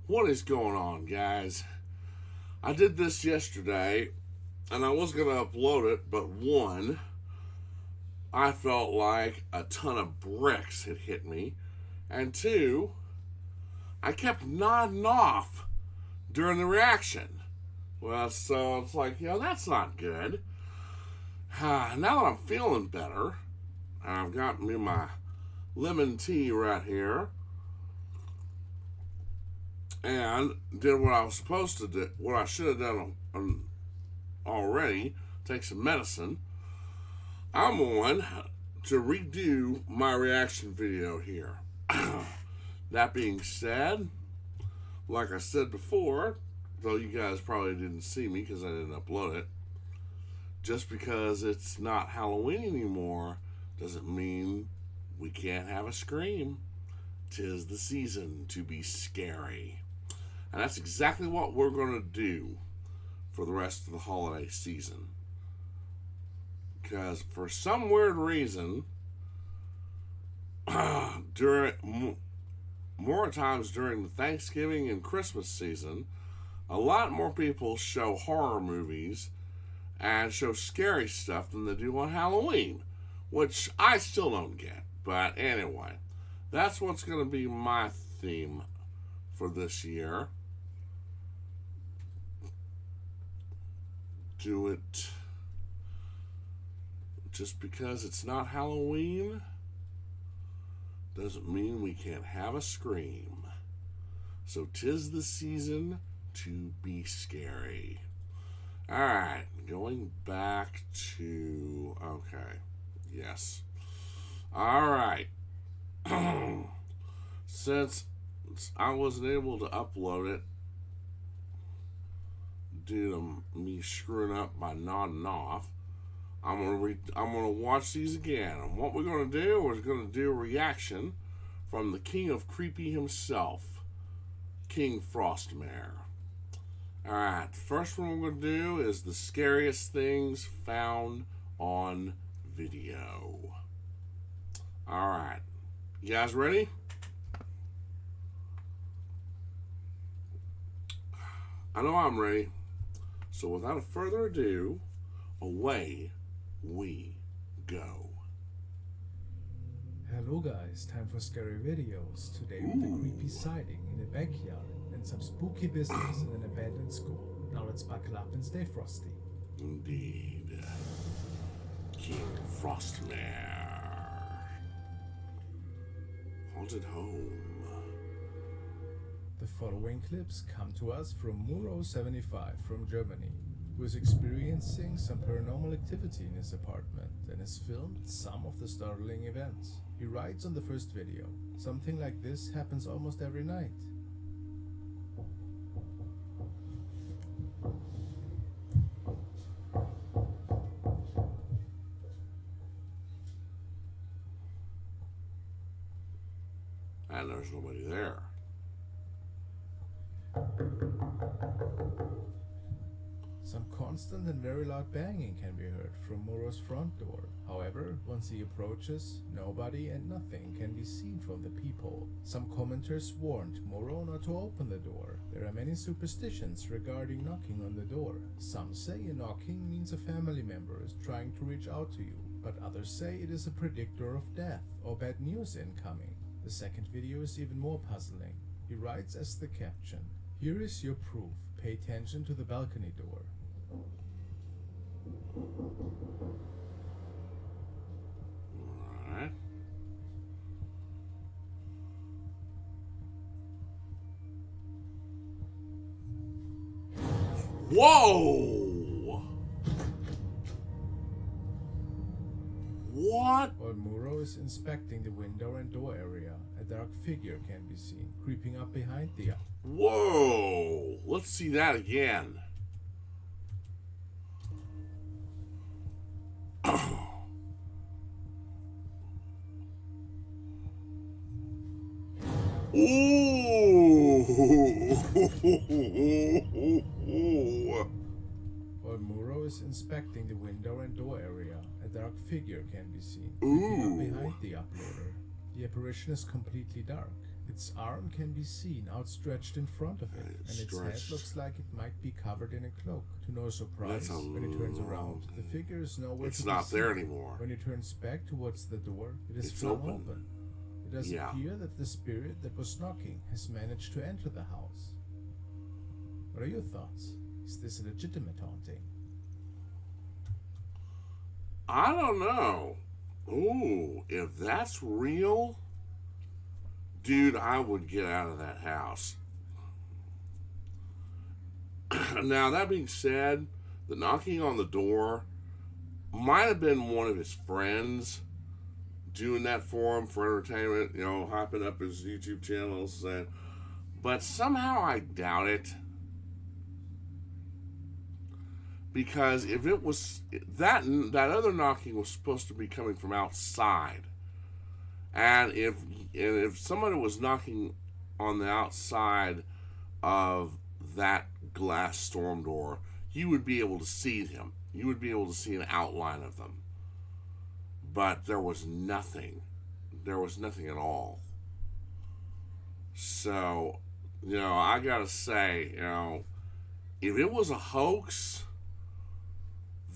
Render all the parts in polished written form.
What is going on, guys? I did this yesterday, and I was going to upload it, but one, I felt like a ton of bricks had hit me, and two, I kept nodding off during the reaction. Well, so it's like, that's not good. Now that I'm feeling better, I've got me my lemon tea right here, and did what I was supposed to do, what I should have done already, take some medicine. I'm on to redo my reaction video here. That being said, like I said before, though you guys probably didn't see me because I didn't upload it, just because it's not Halloween anymore doesn't mean we can't have a scream. 'Tis the season to be scary. And that's exactly what we're going to do for the rest of the holiday season. Because for some weird reason, more times during the Thanksgiving and Christmas season, a lot more people show horror movies and show scary stuff than they do on Halloween, which I still don't get. But anyway, that's what's going to be my theme for this year. Do it just because it's not Halloween doesn't mean we can't have a scream. So 'tis the season to be scary. Alright, going back to... Okay, yes. Alright. Since I wasn't able to upload it due to me screwing up by nodding off, I'm gonna watch these again. And what we're gonna do is gonna do a reaction from the king of creepy himself, King Frostmare. Alright, the first one we're gonna do is the scariest things found on video. Alright. You guys ready? I know I'm ready. So without further ado, away we go. Hello guys, time for scary videos. Today with a creepy sighting in a backyard and some spooky business in an abandoned school. Now let's buckle up and stay frosty. Indeed. King Frostmare. Haunted home. The following clips come to us from Muro75 from Germany, who is experiencing some paranormal activity in his apartment and has filmed some of the startling events. He writes on the first video, "Something like this happens almost every night. And there's nobody there. Some constant and very loud banging can be heard from Muro's front door. However, once he approaches, nobody and nothing can be seen from the peephole. Some commenters warned Muro not to open the door. There are many superstitions regarding knocking on the door. Some say a knocking means a family member is trying to reach out to you, but others say it is a predictor of death or bad news incoming. The second video is even more puzzling. He writes as the caption, "Here is your proof. Pay attention to the balcony door." Alright. Whoa! What? While Muro is inspecting the window and door area, a dark figure can be seen creeping up behind the Whoa! Let's see that again. Ooh! While Muro is inspecting the window and door area, a dark figure can be seen creeping up behind the uploader. The apparition is completely dark. Its arm can be seen outstretched in front of it, and its head Stretched. looks like it might be covered in a cloak. To no surprise, That's a when it turns long- around, the figure is nowhere It's to be not there seen. anymore. When it turns back towards the door, it is It's flung open. open. It does Yeah. appear that the spirit that was knocking has managed to enter the house. What are your thoughts? Is this a legitimate haunting? I don't know. Ooh, if that's real, dude, I would get out of that house. Now, that being said, the knocking on the door might have been one of his friends doing that for him for entertainment, hyping up his YouTube channels. But somehow I doubt it. Because if it was that other knocking was supposed to be coming from outside, and if somebody was knocking on the outside of that glass storm door, you would be able to see them. You would be able to see an outline of them. But there was nothing. There was nothing at all. So, I gotta say, if it was a hoax,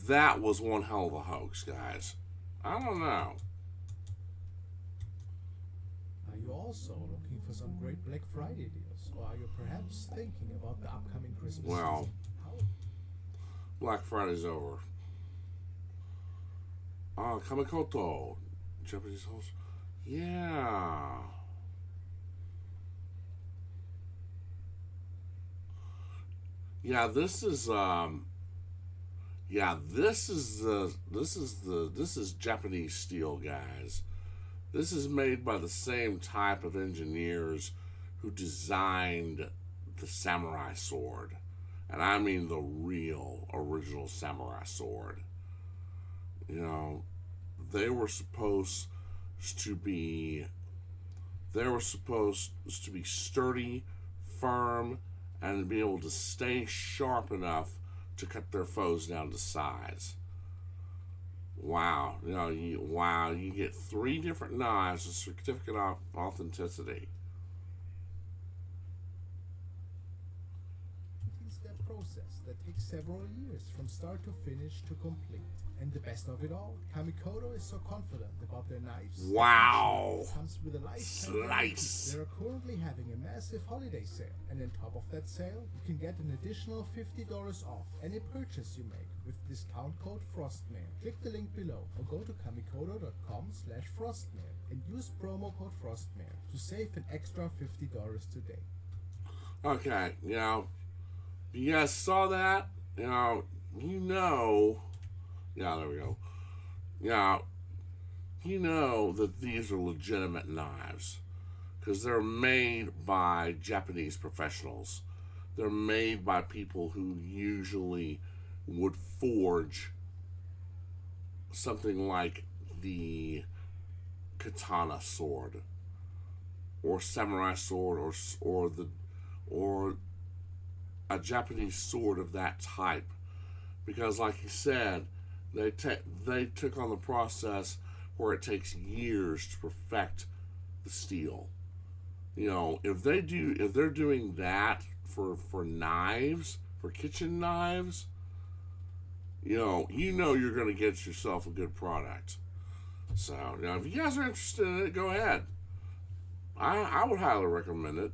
that was one hell of a hoax, guys. I don't know. Are you also looking for some great Black Friday deals? Or are you perhaps thinking about the upcoming Christmas Well, season? How? Black Friday's over. Kamikoto. Japanese house. Yeah. Yeah, this is this is Japanese steel, guys. This is made by the same type of engineers who designed the samurai sword. And I mean the real original samurai sword. They were supposed to be sturdy, firm, and be able to stay sharp enough to cut their foes down to size. Wow. You get 3 different knives, a certificate of authenticity. Multi-step process that takes several years from start to finish to complete. And the best of it all, Kamikoto is so confident about their knives. Wow. It comes with a lifetime Slice. guarantee. They are currently having a massive holiday sale, and on top of that sale, you can get an additional $50 off any purchase you make with discount code Frostmare. Click the link below or go to kamikoto.com/Frostmare and use promo code Frostmare to save an extra $50 today. Okay, you guys saw that? Yeah, there we go. That these are legitimate knives because they're made by Japanese professionals. They're made by people who usually would forge something like the katana sword or samurai sword or a Japanese sword of that type, because like you said, they took on the process where it takes years to perfect the steel. If they're doing that for knives, for kitchen knives, you're going to get yourself a good product. So, if you guys are interested in it, go ahead. I would highly recommend it.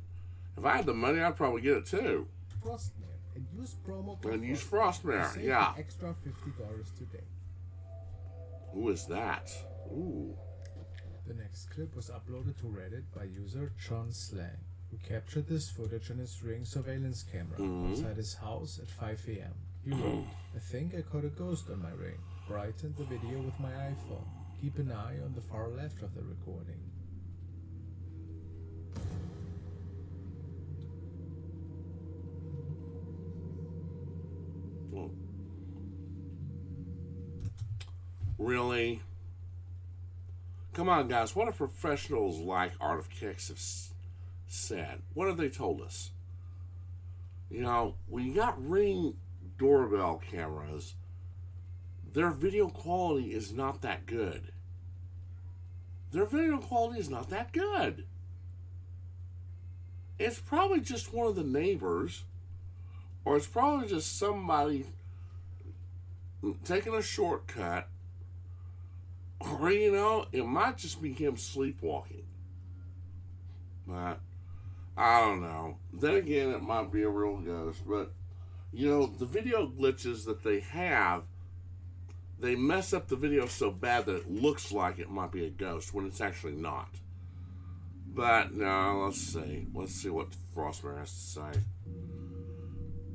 If I had the money, I'd probably get it too. Frostmare and use promo code And use Frostmare to Frostmare, save yeah. an extra $50 today. Who is that? Ooh. The next clip was uploaded to Reddit by user John Slang, who captured this footage on his Ring surveillance camera outside his house at 5 a.m. He wrote, "I think I caught a ghost on my Ring. Brightened the video with my iPhone. Keep an eye on the far left of the recording." Really? Come on, guys. What have professionals like Art of Kicks have said? What have they told us? When you got Ring doorbell cameras, their video quality is not that good. Their video quality is not that good. it's probably just one of the neighbors, or it's probably just somebody taking a shortcut, or it might just be him sleepwalking. But I don't know. Then again, it might be a real ghost. But the video glitches that they have, they mess up the video so bad that it looks like it might be a ghost when it's actually not. But no, let's see. Let's see what Frostmare has to say.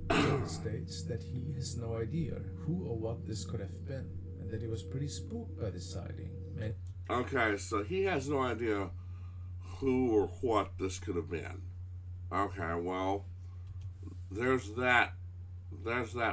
John states that he has no idea who or what this could have been, and that he was pretty spooked by the sighting. Okay, so he has no idea who or what this could have been. Okay, well, there's that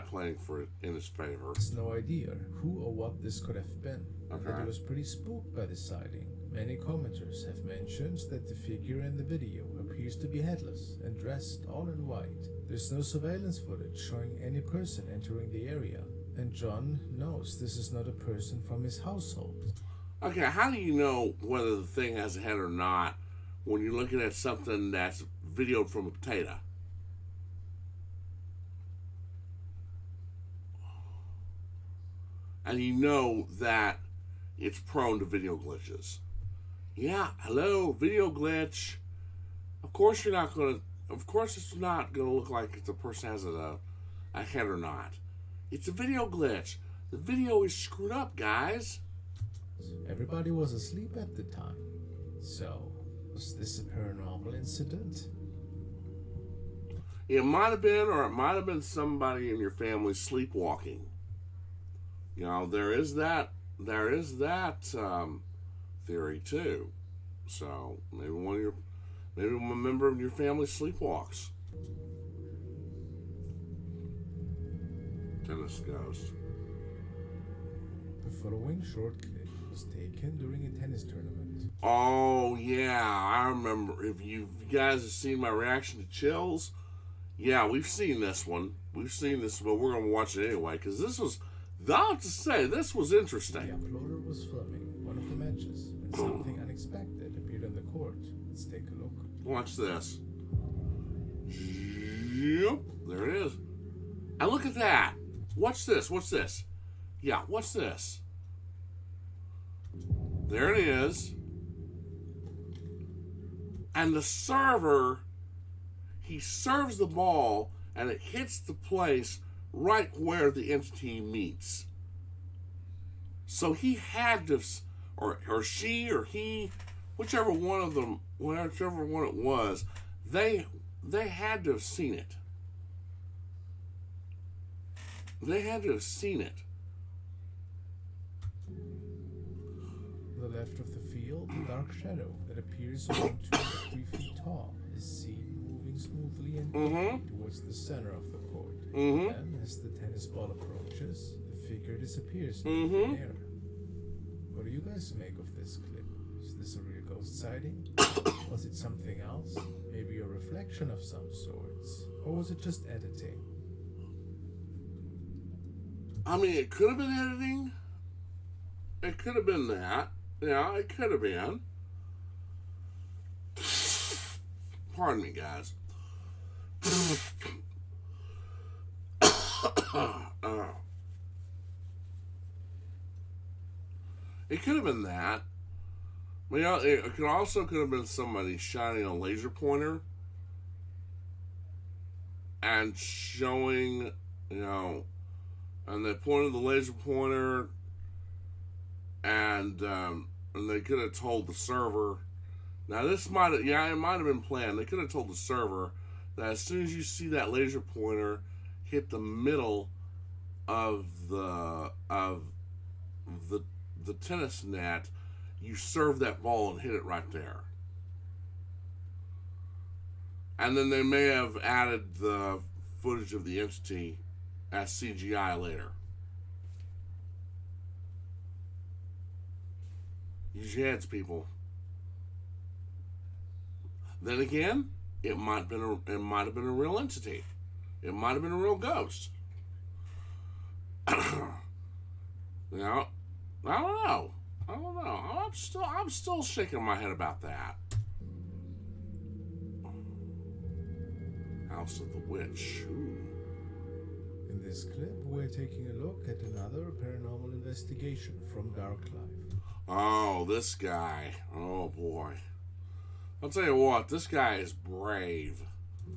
playing in his favor. Has no idea who or what this could have been, and Okay. that he was pretty spooked by the sighting. Many commenters have mentioned that the figure in the video appears to be headless and dressed all in white. There's no surveillance footage showing any person entering the area, and John knows this is not a person from his household. Okay, how do you know whether the thing has a head or not when you're looking at something that's videoed from a potato? And you know that it's prone to video glitches. Yeah, hello, video glitch. Of course it's not gonna look like if the person has a head or not. It's a video glitch. The video is screwed up, guys. Everybody was asleep at the time. So, was this a paranormal incident? It might have been, or it might have been somebody in your family sleepwalking. There is that theory too. So maybe one member of your family sleepwalks. Tennis ghost. The following short clip was taken during a tennis tournament. Oh yeah, I remember. If you guys have seen my reaction to Chills, yeah, we've seen this one. But we're gonna watch it anyway because this was. I have to say, this was interesting. The uploader was filming one of the matches, and something unexpected appeared on the court. Let's take a look. Watch this. Yep, there it is. And look at that. Watch this. What's this? Yeah, what's this? There it is. And the server, he serves the ball, and it hits the place right where the entity meets. So he had to, or she or he, whichever one of them, whichever one it was, they had to have seen it. They had to have seen it. To the left of the field, a dark shadow that appears around 2 or 3 feet tall is seen moving smoothly and quickly towards the center of the court. Then, as the tennis ball approaches, the figure disappears in the thin air. What do you guys make of this clip? Is this a real ghost sighting? Was it something else? Maybe a reflection of some sorts? Or was it just editing? I mean, it could have been editing. It could have been that. Yeah, it could have been. Pardon me, guys. It could have been that. But it could have been somebody shining a laser pointer and showing, and they pointed the laser pointer, and they could have told the server. Now it might have been planned. They could have told the server that as soon as you see that laser pointer hit the middle of the tennis net, you serve that ball and hit it right there. And then they may have added the footage of the entity as CGI later. Use your heads, people. Then again, it might have been a real entity. It might have been a real ghost. I don't know. I'm still shaking my head about that. House of the Witch. Ooh. In this clip, we're taking a look at another paranormal investigation from Dark Life. Oh, this guy. Oh, boy. I'll tell you what, this guy is brave.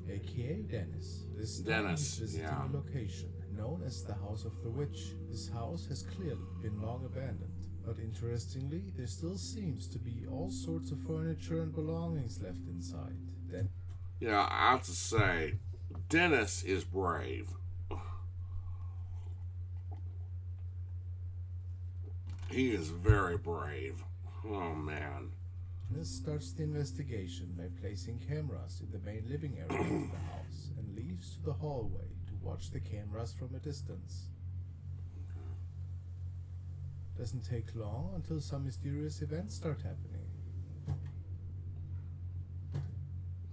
AKA Dennis. This time Dennis, he's visiting yeah. a location known as the House of the Witch. This house has clearly been long abandoned. But interestingly, there still seems to be all sorts of furniture and belongings left inside. Yeah, I have to say, Dennis is brave. He is very brave. Oh, man. Dennis starts the investigation by placing cameras in the main living area of the house and leaves to the hallway to watch the cameras from a distance. Doesn't take long until some mysterious events start happening.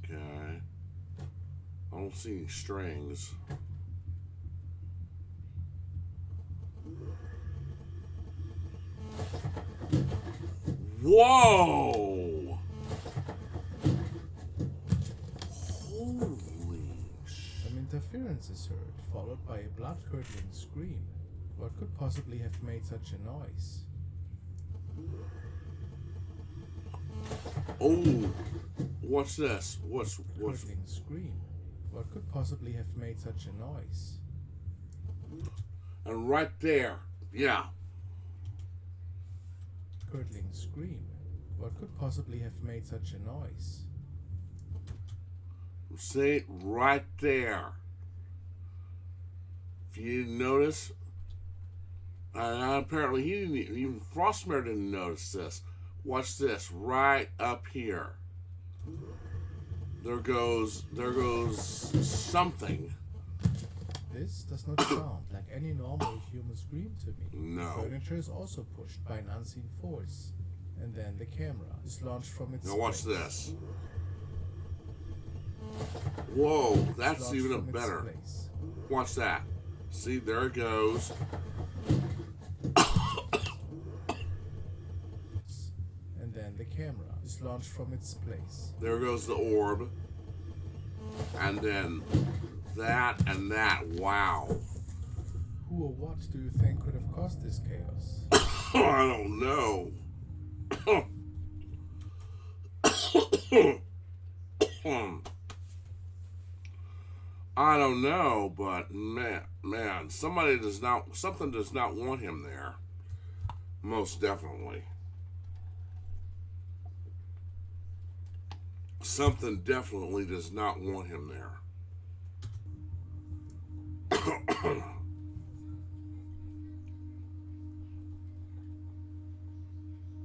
Okay. I don't see any strings. Whoa! Holy sh... Some interference is heard, followed by a blood-curdling scream. What could possibly have made such a noise? Oh! What's this? What's... Curdling scream. What could possibly have made such a noise? And right there. Yeah. Curdling scream. What could possibly have made such a noise? See? Right there. If you didn't notice... apparently he didn't even Frostmare didn't notice this. Watch this right up here. There goes something. This does not sound like any normal human scream to me. No. The furniture is also pushed by an unseen force. And then the camera is launched from its Now watch place. this. Whoa, that's Launched even from its better. place. Watch that. See, there it goes. And then the camera is launched from its place. There goes the orb. And then that and that. Wow. Who or what do you think could have caused this chaos? I don't know. I don't know, but man, something does not want him there. Most definitely. Something definitely does not want him there.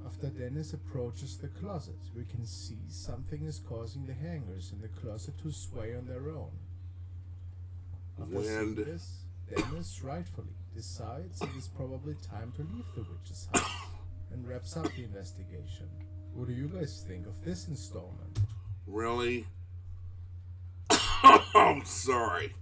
After Dennis approaches the closet, we can see something is causing the hangers in the closet to sway on their own. After seeing this, Dennis rightfully decides it is probably time to leave the witch's house and wraps up the investigation. What do you guys think of this installment? Really? I'm sorry.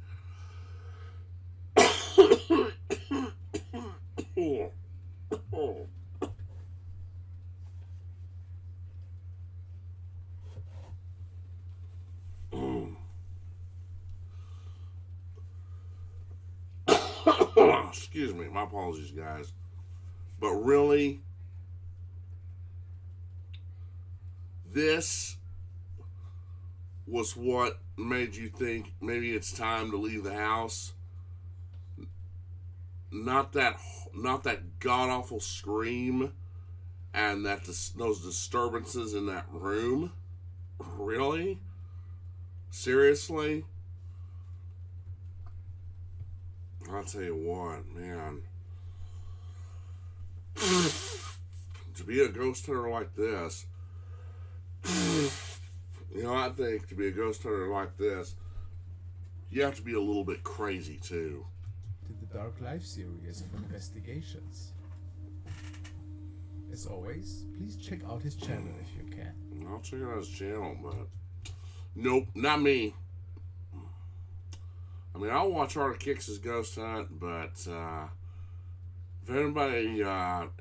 Excuse me, my apologies, guys. But really, this was what made you think maybe it's time to leave the house. Not that god awful scream and those disturbances in that room. Really? Seriously? I'll tell you what, man. To be a ghost hunter like this, I think to be a ghost hunter like this, you have to be a little bit crazy too. To the Dark Life series of investigations. As always, please check out his channel if you can. I'll check out his channel, but nope, not me. I mean, I'll watch Art of Kicks' Ghost Hunt, but if anybody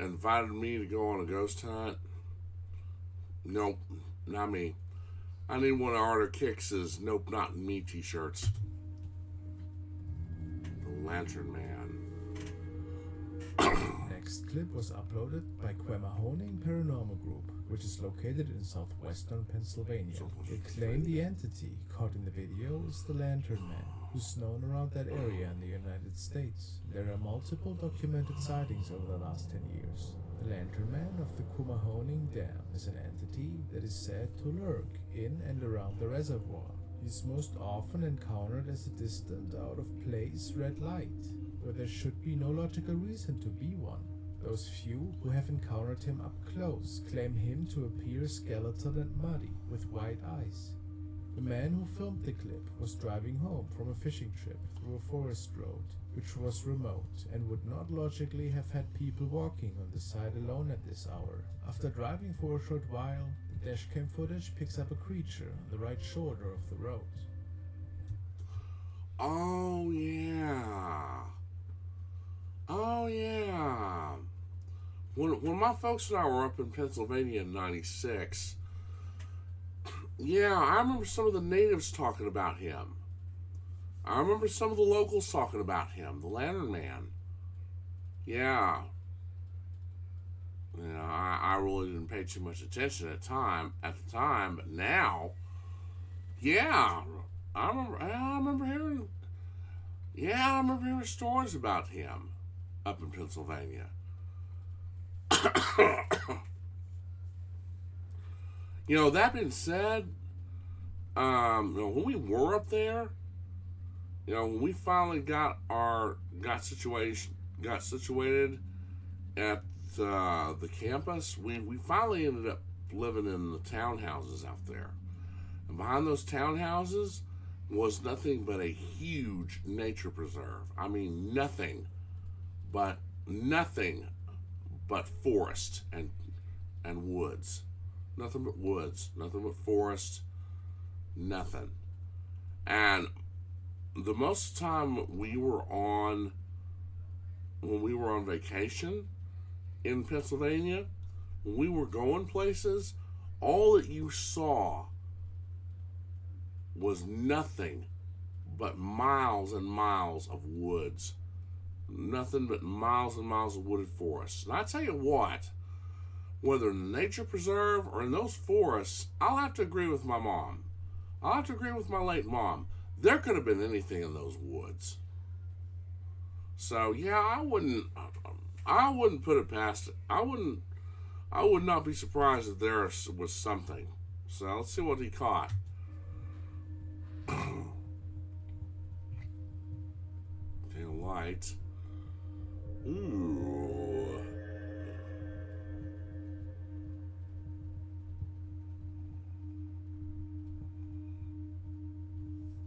invited me to go on a ghost hunt, nope, not me. I need one to order Kix's Nope Not Me t-shirts. The Lantern Man. Next clip was uploaded by Quemahoning Paranormal Group, which is located in southwestern Pennsylvania. They claim the entity caught in the video is the Lantern Man, who's known around that area in the United States. There are multiple documented sightings over the last 10 years. The Lantern Man of the Quemahoning Dam is an entity that is said to lurk in and around the reservoir. He's most often encountered as a distant, out-of-place red light, where there should be no logical reason to be one. Those few who have encountered him up close claim him to appear skeletal and muddy, with white eyes. The man who filmed the clip was driving home from a fishing trip through a forest road, which was remote and would not logically have had people walking on the side alone at this hour. After driving for a short while, the dashcam footage picks up a creature on the right shoulder of the road. Oh, yeah. Oh, yeah. When my folks and I were up in Pennsylvania in 96, yeah, I remember some of the natives talking about him. I remember some of the locals talking about him, the Lantern Man. Yeah. You know, I really didn't pay too much attention at the time, but now, yeah, I remember hearing stories about him up in Pennsylvania. You know, that being said, when we were up there, when we finally got situated at the campus, we finally ended up living in the townhouses out there. And behind those townhouses was nothing but a huge nature preserve. I mean, nothing but forest and woods. Nothing but woods, nothing but forest, nothing. And the most of the time when we were on vacation in Pennsylvania, when we were going places, all that you saw was nothing but miles and miles of woods. Nothing but miles and miles of wooded forests. And I tell you what, whether in the nature preserve or in those forests, I'll have to agree with my mom. I'll have to agree with my late mom. There could have been anything in those woods. So yeah, I wouldn't put it past it. I would not be surprised if there was something. So let's see what he caught. Okay, light. Ooh.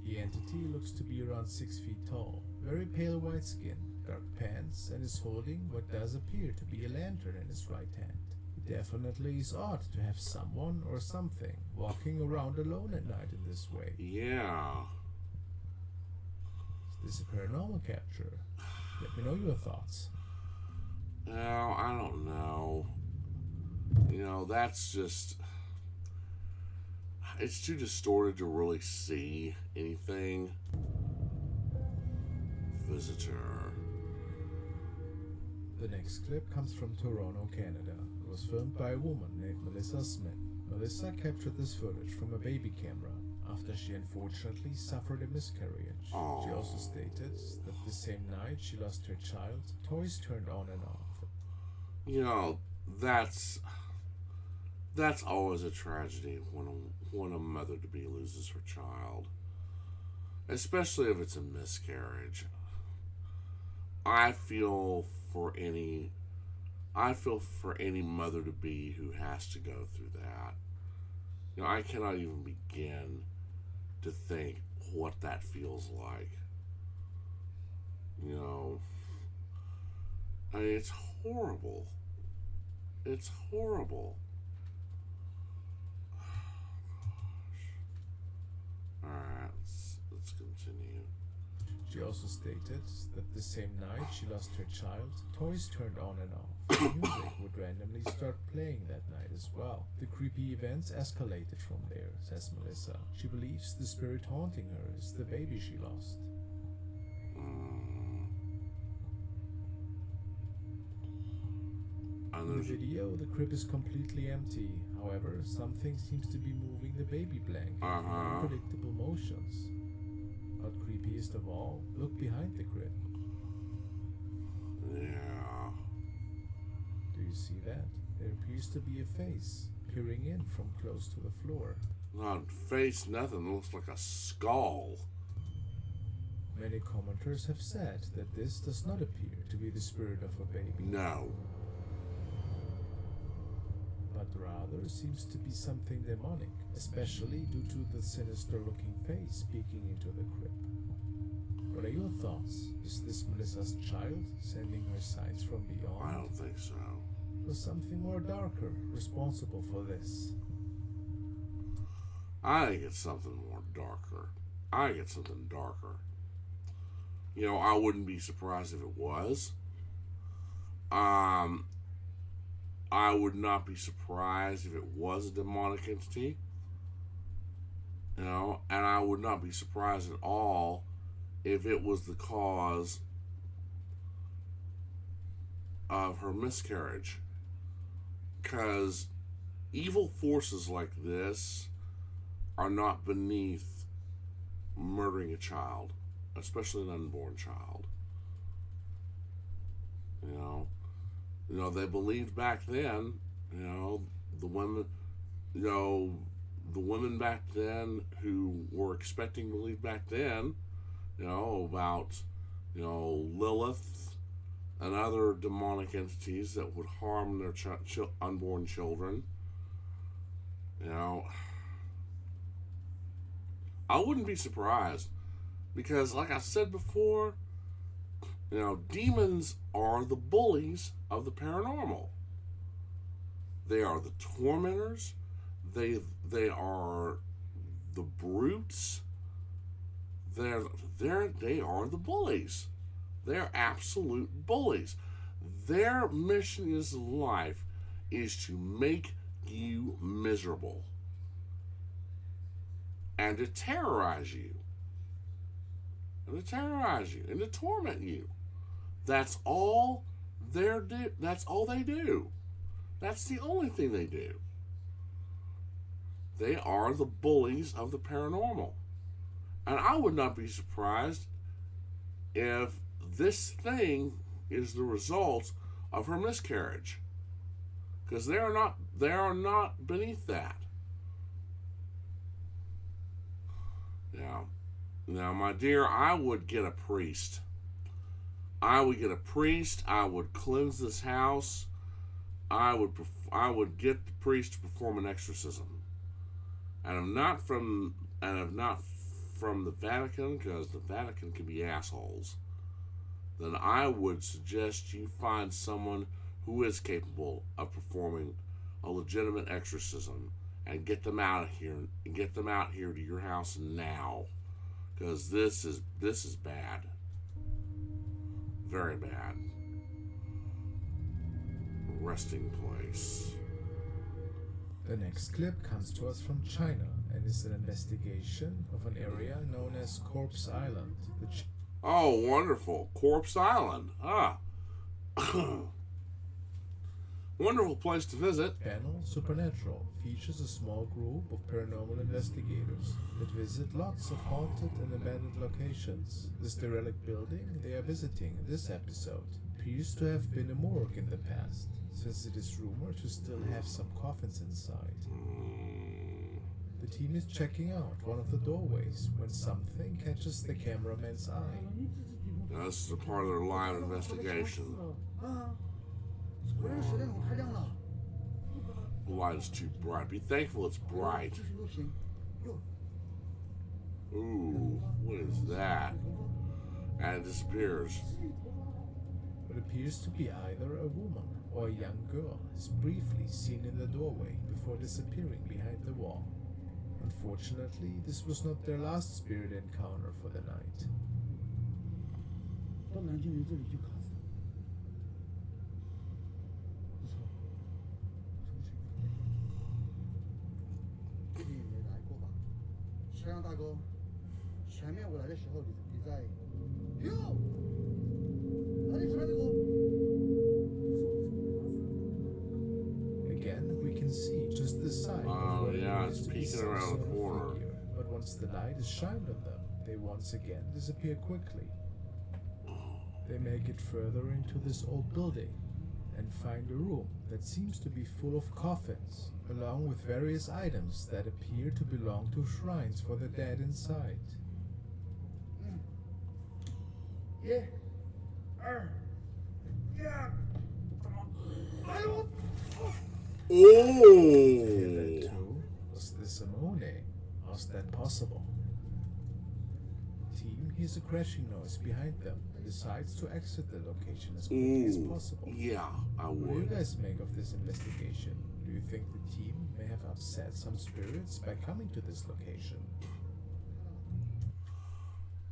The entity looks to be around 6 feet tall, very pale white skin, dark pants, and is holding what does appear to be a lantern in his right hand. It definitely is odd to have someone or something walking around alone at night in this way. Yeah. Is this a paranormal capture? Let me know your thoughts. Well, I don't know. That's just... It's too distorted to really see anything. Visitor. The next clip comes from Toronto, Canada. It was filmed by a woman named Melissa Smith. Melissa captured this footage from a baby camera after she unfortunately suffered a miscarriage. Aww. She also stated that the same night she lost her child, toys turned on and off. That's always a tragedy when a mother-to-be loses her child, especially if it's a miscarriage. I feel for any mother-to-be who has to go through that. I cannot even begin to think what that feels like. I mean, it's horrible. It's horrible. Alright, let's continue. She also stated that the same night she lost her child, toys turned on and off. Music would randomly start playing that night as well. The creepy events escalated from there, says Melissa. She believes the spirit haunting her is the baby she lost. In the video, the crib is completely empty. However, something seems to be moving the baby blanket in unpredictable motions. But creepiest of all, look behind the crib. Yeah. Do you see that? There appears to be a face peering in from close to the floor. Not face, nothing. It looks like a skull. Many commenters have said that this does not appear to be the spirit of a baby. No. But rather seems to be something demonic, especially due to the sinister-looking face peeking into the crib. What are your thoughts? Is this Melissa's child sending her signs from beyond? I don't think so. Or something more darker responsible for this? I think it's something more darker. I think it's something darker. You know, I wouldn't be surprised if it was. I would not be surprised if it was a demonic entity. You know, and I would not be surprised at all if it was the cause of her miscarriage. Because evil forces like this are not beneath murdering a child, especially an unborn child. You know, they believed back then, the women back then who were expecting believed back then, about, Lilith and other demonic entities that would harm their unborn children. I wouldn't be surprised because, like I said before, demons are the bullies of the paranormal. They are the tormentors. They are the brutes. They are the bullies. They're absolute bullies. Their mission in life is to make you miserable and to terrorize you. And to torment you. That's all they do. That's the only thing they do. They are the bullies of the paranormal. And I would not be surprised if this thing is the result of her miscarriage. Because they are not beneath that. Now, my dear, I would get a priest. I would cleanse this house. I would get the priest to perform an exorcism. And I'm not from the Vatican, because the Vatican can be assholes. Then I would suggest you find someone who is capable of performing a legitimate exorcism and get them out of here to your house now, because this is bad. Very bad. Resting place. The next clip comes to us from China and is an investigation of an area known as Corpse Island. Oh, wonderful. Corpse Island. Wonderful place to visit. Panel Supernatural features a small group of paranormal investigators that visit lots of haunted and abandoned locations. This derelict building they are visiting in this episode appears to have been a morgue in the past, since it is rumored to still have some coffins inside. The team is checking out one of the doorways when something catches the cameraman's eye. Now, this is a part of their live investigation. The light is too bright. Be thankful it's bright. Ooh, what is that? And it disappears. What appears to be either a woman or a young girl is briefly seen in the doorway before disappearing behind the wall. Unfortunately, this was not their last spirit encounter for the night. 到南京人这里就卡死了。不错，出去。你没来过吧？肖阳大哥，前面我来的时候你在。哟，哪里出来那个？ Again, we can see just the side Oh, of what yeah, appears it's to be peeking some around sort the of corner. figure. But once the light is shined on them, they once again disappear quickly. They make it further into this old building and find a room that seems to be full of coffins, along with various items that appear to belong to shrines for the dead inside. 1、2、1，怎么？哎呦！ And that Oh! too was the Simone. How's that possible? Team hears a crashing noise behind them and decides to exit the location as quickly as Ooh, possible. yeah, I What do you would. guys make of this investigation? Do you think the team may have upset some spirits by coming to this location?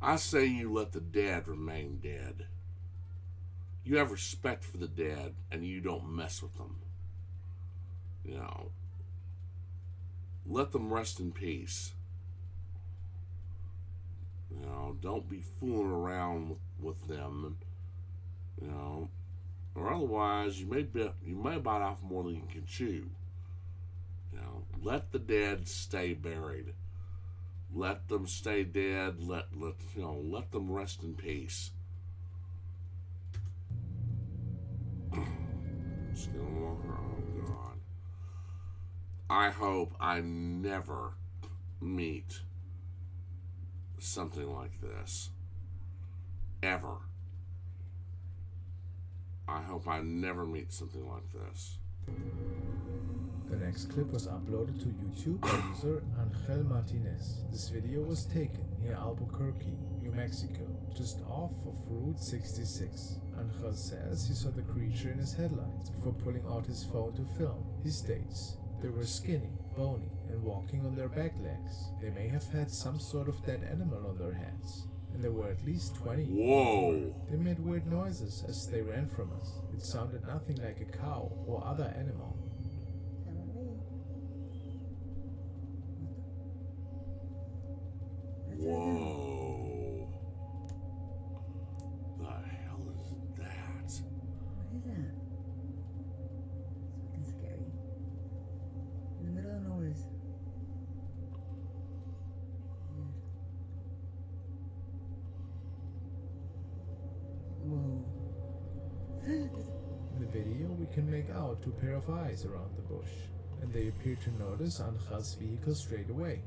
I say you let the dead remain dead. You have respect for the dead and you don't mess with them. You know, let them rest in peace. You know, don't be fooling around with them. You know, or otherwise you may bite off more than you can chew. You know, let the dead stay buried. Let them stay dead. Let them rest in peace. Skinwalker, oh God. I hope I never meet something like this. Ever. I hope I never meet something like this. The next clip was uploaded to YouTube by user Angel Martinez. This video was taken near Albuquerque, New Mexico, just off of Route 66. Angel says he saw the creature in his headlights before pulling out his phone to film. He states, they were skinny, bony, and walking on their back legs. They may have had some sort of dead animal on their heads. And there were at least 20. Whoa! They made weird noises as they ran from us. It sounded nothing like a cow or other animal. Whoa. The hell is that? What is that? It's fucking scary. In the middle of nowhere. Weird. Whoa. In the video, we can make out two pair of eyes around the bush, and they appear to notice Angel's vehicle straight away.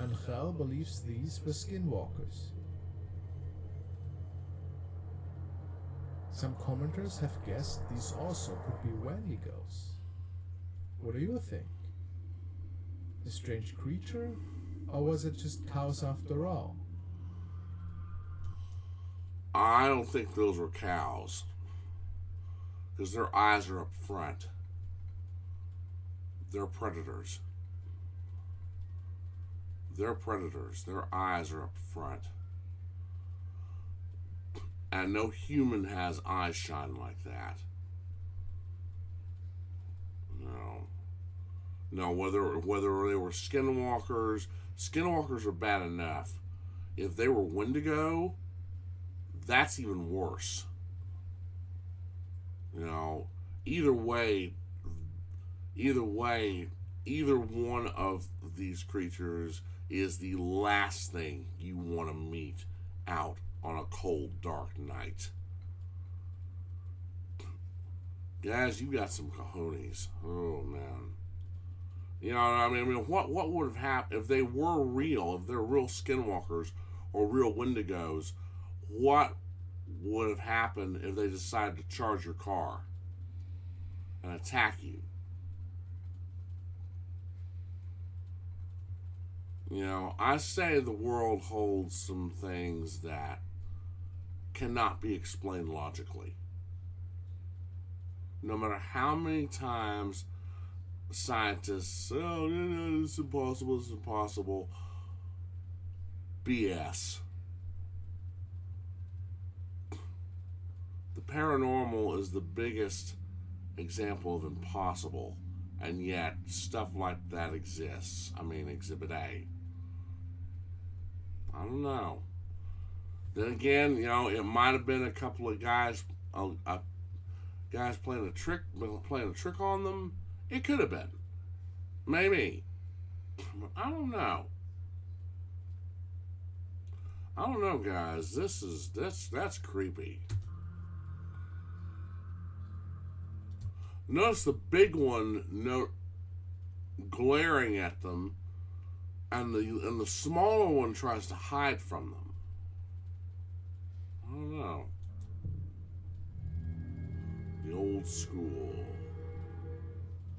Angel believes these were skinwalkers. Some commenters have guessed these also could be Wendigos. What do you think? A strange creature? Or was it just cows after all? I don't think those were cows. Because their eyes are up front. They're predators. They're predators. Their eyes are up front. And no human has eyes shine like that. No. No, whether they were skinwalkers are bad enough. If they were Wendigo, that's even worse. You know, either way, either one of these creatures is the last thing you want to meet out on a cold, dark night. Guys, you got some cojones. Oh, man. You know what I mean? What would have happened if they were real, if they're real skinwalkers or real Wendigos? What would have happened if they decided to charge your car and attack you? You know, I say the world holds some things that cannot be explained logically. No matter how many times scientists, oh, no, it's impossible. BS. paranormal is the biggest example of impossible, and yet stuff like that exists. I mean, Exhibit A. I don't know. Then again, you know, it might have been a couple of guys playing a trick on them. It could have been. Maybe. I don't know. I don't know, guys. That's creepy. Notice the big one glaring at them, and the smaller one tries to hide from them. I don't know. The old school.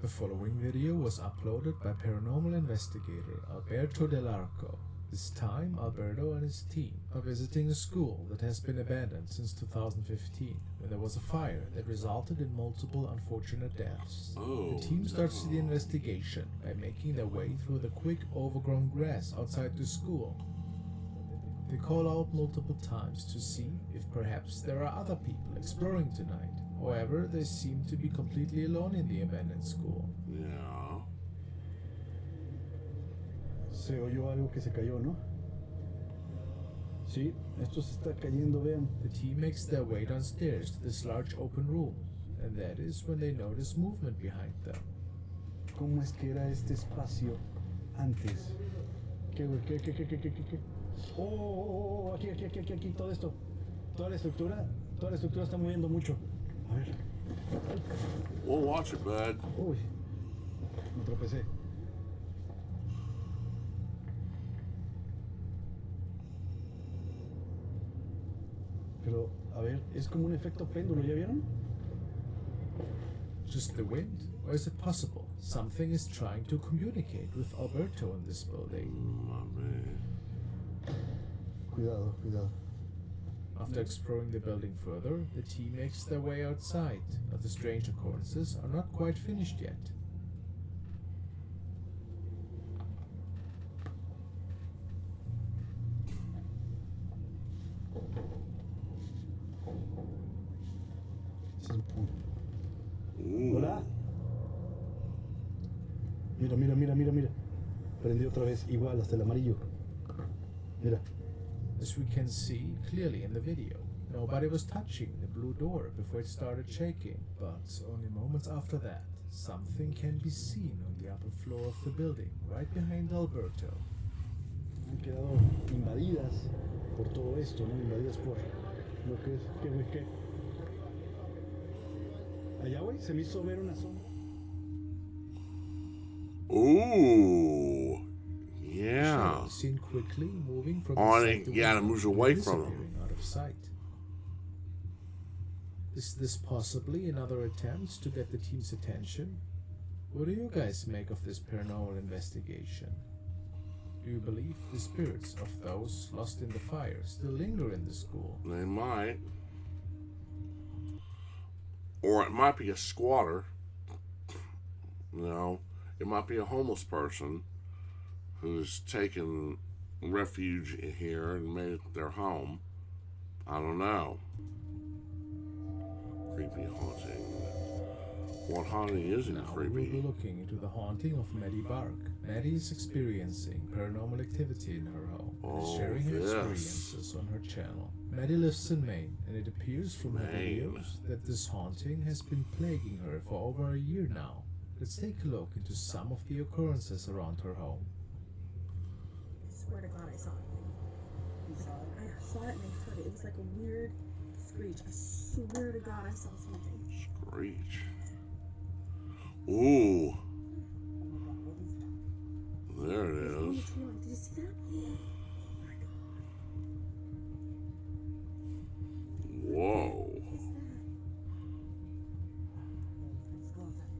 The following video was uploaded by paranormal investigator Alberto Dell'Arco. This time, Alberto and his team are visiting a school that has been abandoned since 2015, when there was a fire that resulted in multiple unfortunate deaths. Oh, the team starts the investigation by making their way through the quick, overgrown grass outside the school. They call out multiple times to see if perhaps there are other people exploring tonight. However, they seem to be completely alone in the abandoned school. Yeah. Se oyó algo que se cayó, ¿no? Sí, esto se está cayendo, vean. The team makes their way downstairs to this large open room, and that is when they notice movement behind them. ¿Cómo es que era este espacio antes? ¿Qué, güey? ¿Qué? Oh, aquí, todo esto. Toda la estructura está moviendo mucho. A ver. We'll watch it, bud. Uy, me tropecé. Pero, a ver, es como un efecto péndulo, ¿ya vieron? Just the wind? Or is it possible something is trying to communicate with Alberto in this building? Cuidado. After exploring the building further, the team makes their way outside, but the strange occurrences are not quite finished yet. Hola. Mira. Prendió otra vez, igual, hasta el amarillo. Mira. As we can see clearly in the video, nobody was touching the blue door before it started shaking, but only moments after that, something can be seen on the upper floor of the building, right behind Alberto. Han quedado invadidas por todo esto, ¿no? Invadidas por lo que es, ¿qué? Allá, güey, se me hizo ver una sombra. Ooh. Yeah. Shadow seen quickly moving from On the it, side yeah, it moves away from disappearing out of sight. Is this possibly another attempt to get the team's attention? What do you guys make of this paranormal investigation? Do you believe the spirits of those lost in the fire still linger in the school? They might. Or it might be a squatter. You know, it might be a homeless person who's taken refuge here and made it their home. I don't know. Creepy haunting. What haunting isn't Now creepy? we'll be looking into the haunting of Maddie Bark. Maddie is experiencing paranormal activity in her home and is Oh, sharing her yes. experiences on her channel. Maddie lives in Maine, and it appears from her Maine. videos that this haunting has been plaguing her for over a year now. Let's take a look into some of the occurrences around her home. I swear to God, I saw it. You saw it? I saw it and I heard it. It was like a weird screech. I swear to God, I saw something. Screech. Ooh. There it On the is. tree line. Did you see that? Oh my God. Whoa. What is that? Let's go outside.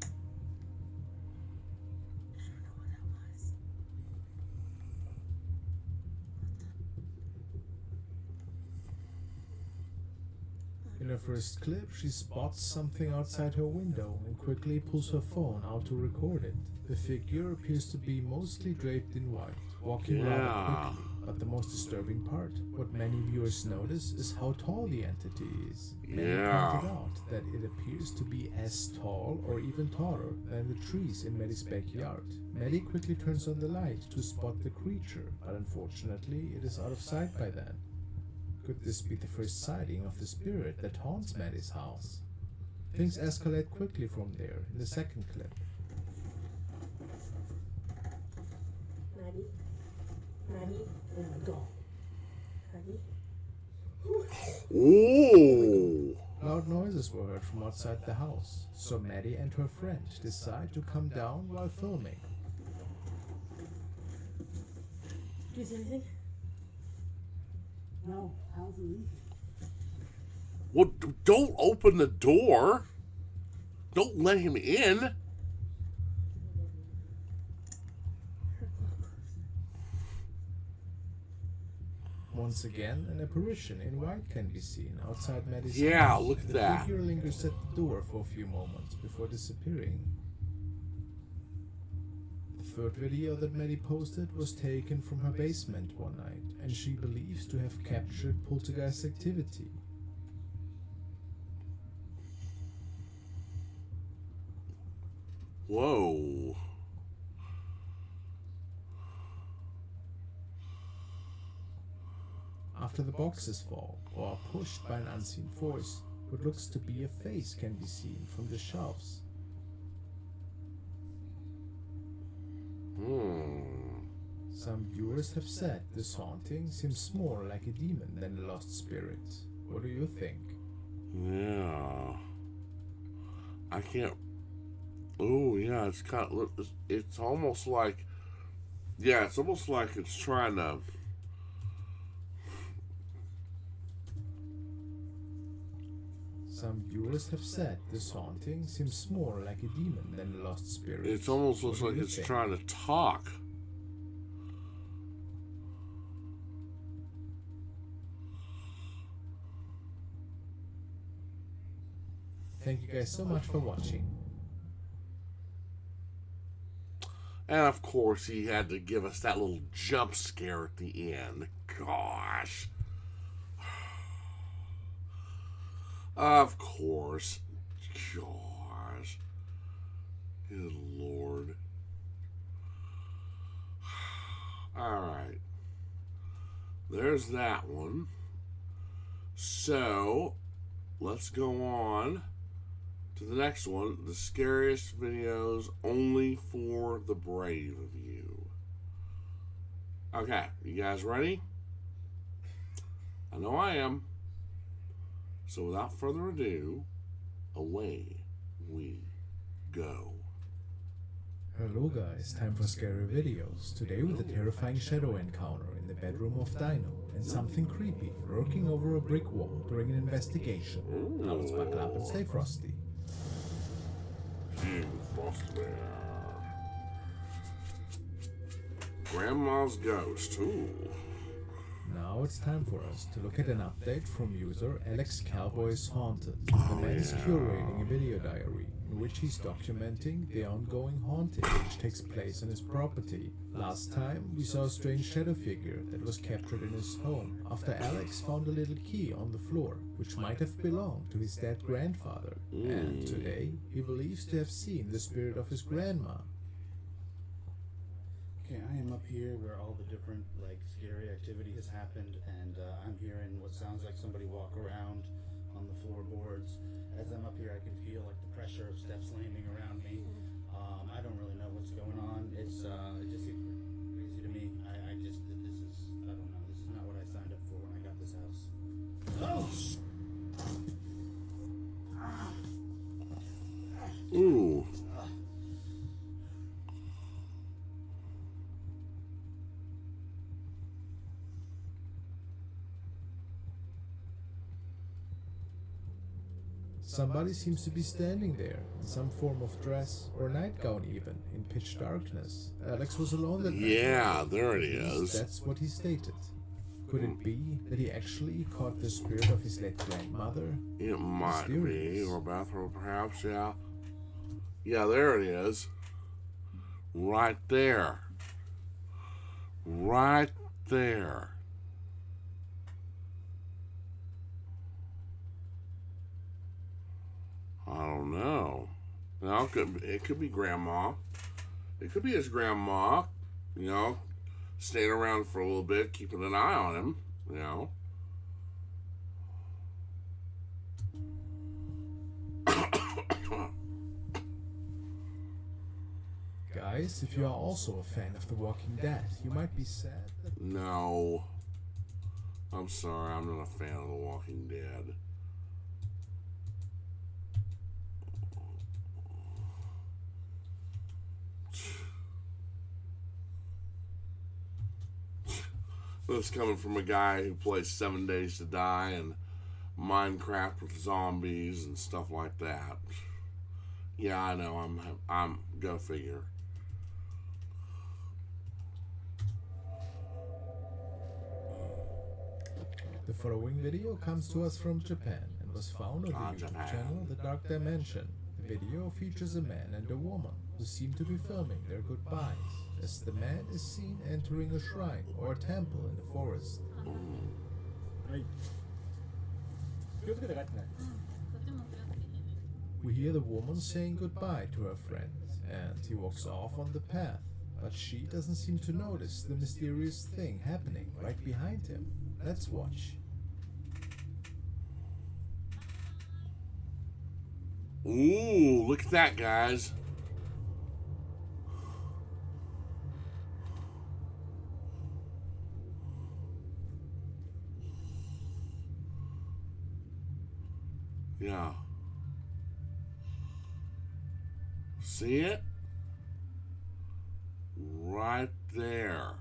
I don't know what that was. In her first clip, she spots something outside her window and quickly pulls her phone out to record it. The figure appears to be mostly draped in white, walking Yeah. rather quickly, But the most disturbing part, what many viewers notice, is how tall the entity is. Many Yeah. pointed out that it appears to be as tall or even taller than the trees in Maddie's backyard. Maddie quickly turns on the light to spot the creature, but unfortunately it is out of sight by then. Could this be the first sighting of the spirit that haunts Maddie's house? Things escalate quickly from there in the second clip. Maddie. Maddie. Oh my god. Maddie. Ooh. Loud noises were heard from outside the house, so Maddie and her friend decide to come down while filming. Do you see anything? No, how's it leaving? Well, don't open the door. Don't let him in. Once again, an apparition in white can be seen outside Maddie's Yeah, house. look at the that. figure lingers at the door for a few moments before disappearing. The third video that Maddie posted was taken from her basement one night, and she believes to have captured poltergeist activity. Whoa. After the boxes fall or are pushed by an unseen force, what looks to be a face can be seen from the shelves. Some viewers have said this haunting seems more like a demon than a lost spirit. What do you think? Yeah. I can't. Oh, yeah, it's kind of. It's almost like. Yeah, it's almost like it's trying to. Some viewers have said this haunting seems more like a demon than a lost spirit. It almost looks What like do you it's think? trying to talk. Thank you guys so much for watching. And of course, he had to give us that little jump scare at the end. Gosh. Of course. Gosh. Good Lord. Alright. There's that one. So, let's go on to the next one. The scariest videos only for the brave of you. Okay, you guys ready? I know I am. So without further ado, away we go. Hello guys, time for scary videos. Today with a terrifying shadow encounter in the bedroom of Dino and something creepy lurking over a brick wall during an investigation. Now let's buckle up and stay frosty. Frostmare. Grandma's ghost. Ooh. Now it's time for us to look at an update from user Alex Cowboys Haunted. The man is curating a video diary in which he's documenting the ongoing haunting which takes place on his property. Last time we saw a strange shadow figure that was captured in his home after Alex found a little key on the floor which might have belonged to his dead grandfather. And today he believes to have seen the spirit of his grandma. Okay, I am up here where all the different, scary activity has happened, and I'm hearing what sounds like somebody walk around on the floorboards. As I'm up here, I can feel, the pressure of steps landing around me. I don't really know what's going on. It just seems crazy to me. I don't know. This is not what I signed up for when I got this house. Oh! Ooh. Somebody seems to be standing there in some form of dress or nightgown even, in pitch darkness. Alex was alone that night. Yeah, there it At least is. that's what he stated. Could it be that he actually caught the spirit of his late grandmother? It might be, Mysterious. or bathroom perhaps, yeah. Yeah, there it is. Right there. Right there. I don't know. Now, it could be grandma. It could be his grandma, you know, staying around for a little bit, keeping an eye on him, you know. Guys, if you are also a fan of The Walking Dead, you might be sad that No. I'm sorry, I'm not a fan of The Walking Dead. This coming from a guy who plays 7 Days to Die and Minecraft with zombies and stuff like that. Yeah, I know. I'm go figure. the following video comes to us from Japan and was found on the YouTube Japan. channel The Dark Dimension. The video features a man and a woman who seem to be filming their goodbyes, as the man is seen entering a shrine or a temple in the forest. はい気をつけて帰ってね We hear the woman saying goodbye to her friend, and he walks off on the path, but she doesn't seem to notice the mysterious thing happening right behind him. Let's watch. Ooh, look at that, guys. Yeah. See it? Right there.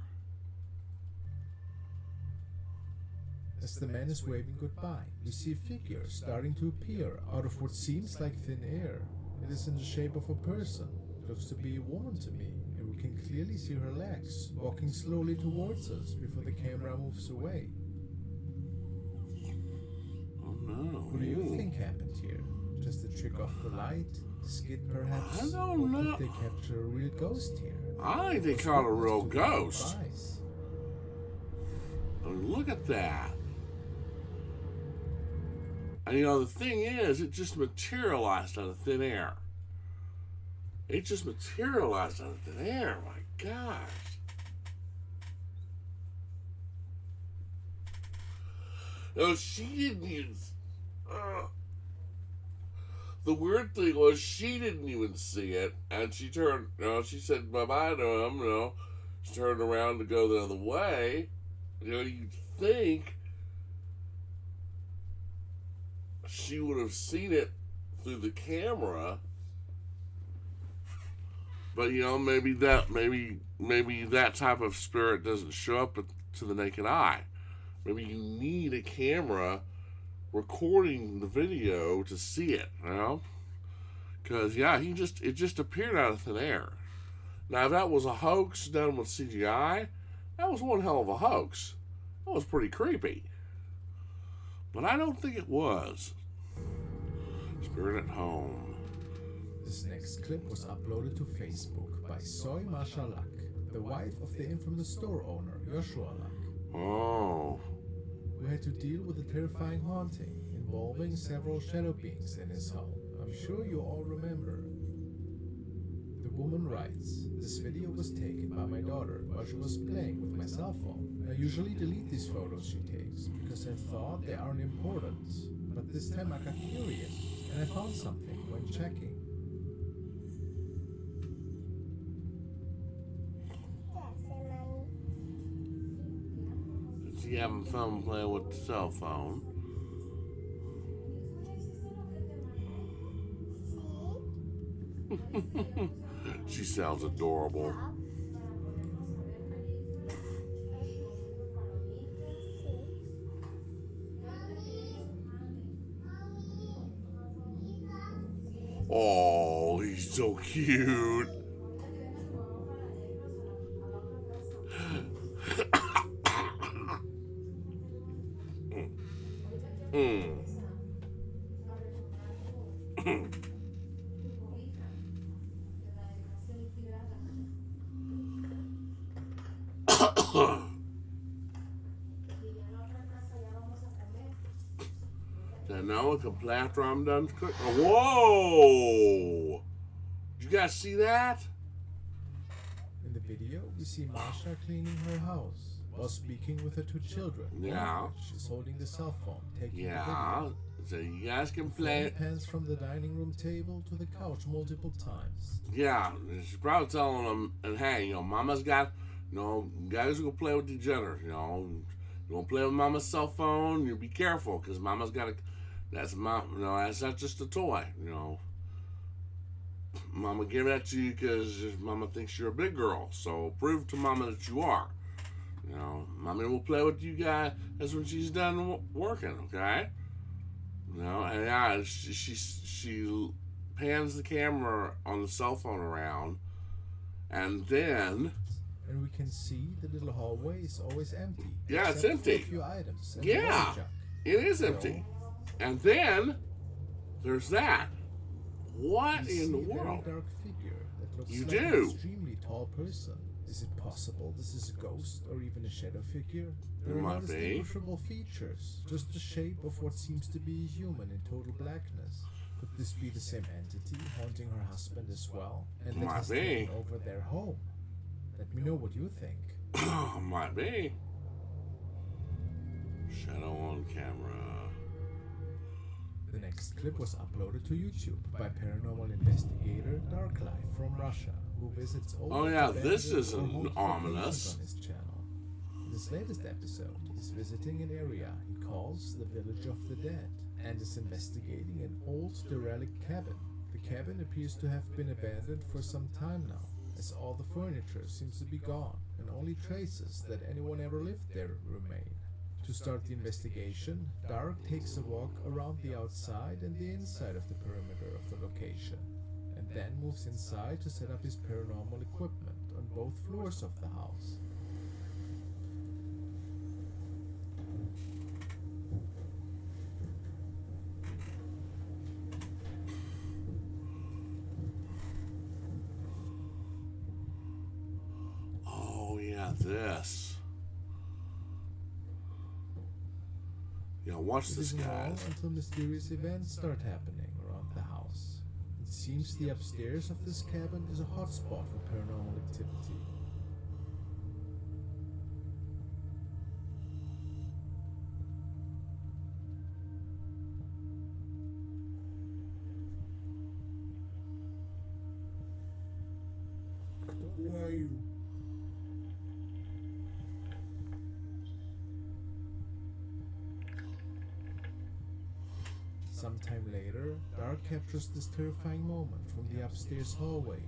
As the man is waving goodbye, we see a figure starting to appear out of what seems like thin air. It is in the shape of a person. It looks to be a woman to me, and we can clearly see her legs walking slowly towards us before the camera moves away. Oh no. What do you think happened here? Just a trick of the light? The skid perhaps? I don't or know. could they capture a real ghost here? I think they caught a real ghost. Goodbyes. I mean, look at that. And you know, the thing is, it just materialized out of thin air. It just materialized out of thin air. My gosh. No, she didn't even. The weird thing was, she didn't even see it, and she turned. She said bye bye to him. She turned around to go the other way. You'd think she would have seen it through the camera, but maybe that type of spirit doesn't show up to the naked eye. Maybe you need a camera recording the video to see it, because it just appeared out of thin air. Now, if that was a hoax done with CGI, that was one hell of a hoax. That was pretty creepy. But I don't think it was. Spirit at Home. This next clip was uploaded to Facebook by Soy Masha Luck, the wife of the infamous store owner Joshua Luck, Oh. who had to deal with a terrifying haunting involving several shadow beings in his home. I'm sure you all remember. The woman writes, "This video was taken by my daughter while she was playing with my cell phone. I usually delete these photos she takes because I thought they aren't important, but this time I got curious and I found something when checking. Is he having fun playing with the cell phone? She sounds adorable. Oh, he's so cute. Then no, it can play after I'm done cooking. Whoa! Did you guys see that? In the video, we see Masha cleaning her house while speaking with her two children. Yeah. She's holding the cell phone, taking the Yeah. video. So you guys can The play phone it. pans from the dining room table to the couch multiple times. Yeah, she's probably telling them, and hey, Mama's got, you guys are gonna play with each other. You gonna play with Mama's cell phone. You be careful, cause Mama's got a. That's that's not just a toy. Mama gave that to you because Mama thinks you're a big girl. So prove to Mama that you are. Mommy will play with you guys. That's when she's done working. Okay. And yeah, she pans the camera on the cell phone around, and then And we can see the little hallway is always empty. Yeah, it's except for empty. a few items and Yeah. water jug. it is empty. And then there's that. What We see in the a very world? dark figure that looks You like do. an extremely tall person. Is it possible this is a ghost or even a shadow figure? There It are no might be. distinguishable features, just the shape of what seems to be a human in total blackness. Could this be the same entity haunting her husband as well? And that Might has be. taken over their home? Let me know what you think. Might be. Shadow on camera. The next clip was uploaded to YouTube by Paranormal Investigator Darklife from Russia, who visits old Oh, yeah, this abandoned isn't or haunted ominous. locations on his channel. This latest episode is visiting an area he calls the Village of the Dead and is investigating an old derelict cabin. The cabin appears to have been abandoned for some time now, as all the furniture seems to be gone and only traces that anyone ever lived there remain. To start the investigation, Dark takes a walk around the outside and the inside of the perimeter of the location, and then moves inside to set up his paranormal equipment on both floors of the house. Oh, yeah, this. Yeah, watch It this, isn't long guys. until mysterious events start happening around the house. It seems the upstairs of this cabin is a hotspot for paranormal activity. Who are you? Sometime later, Dark captures this terrifying moment from the upstairs hallway.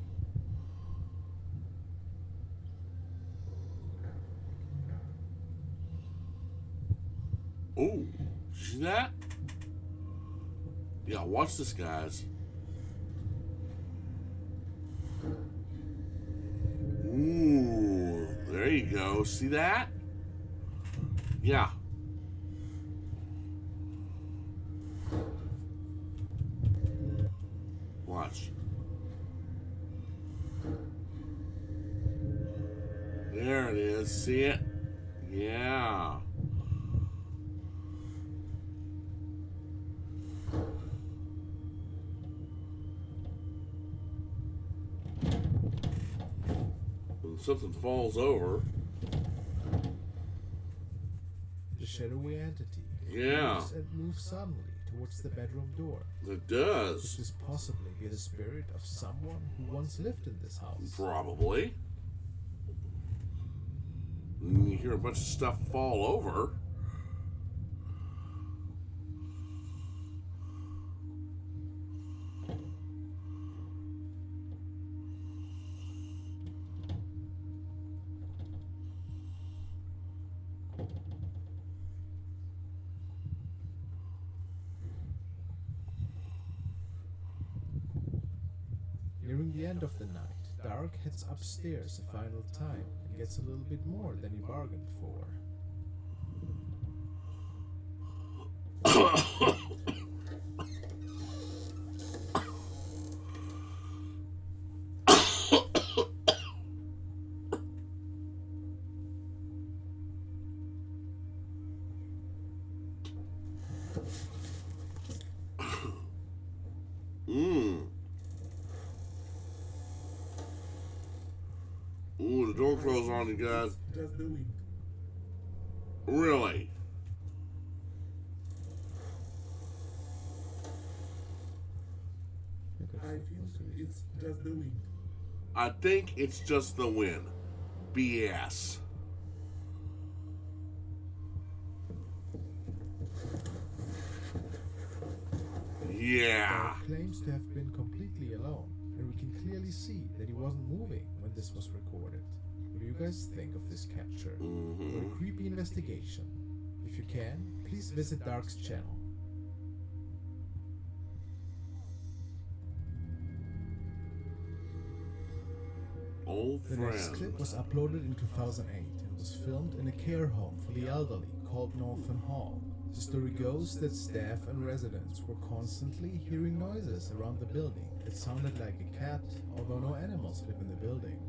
Oh, see that? Yeah, watch this, guys. Ooh, there you go. See that? Yeah. Watch. There it is. See it? Yeah. When something falls over, The shadowy entity Yeah. appears and moves suddenly towards the bedroom door. it Could does. this possibly be the spirit of someone who once lived in this house? Probably. And you hear a bunch of stuff fall over. Nearing the end of the night, Dark heads upstairs a final time and gets a little bit more than he bargained for. door closed on you guys. Just the wind. Really? I think it's just the wind. I think it's just the wind. BS. Yeah. Dog claims to have been completely alone, and we can clearly see that he wasn't moving when this was recorded. What do you guys think of this capture? What a creepy investigation. If you can, please visit Dark's channel. Old The next friend. clip was uploaded in 2008 and was filmed in a care home for the elderly called Northern Hall. The story goes that staff and residents were constantly hearing noises around the building that sounded like a cat, although no animals live in the building.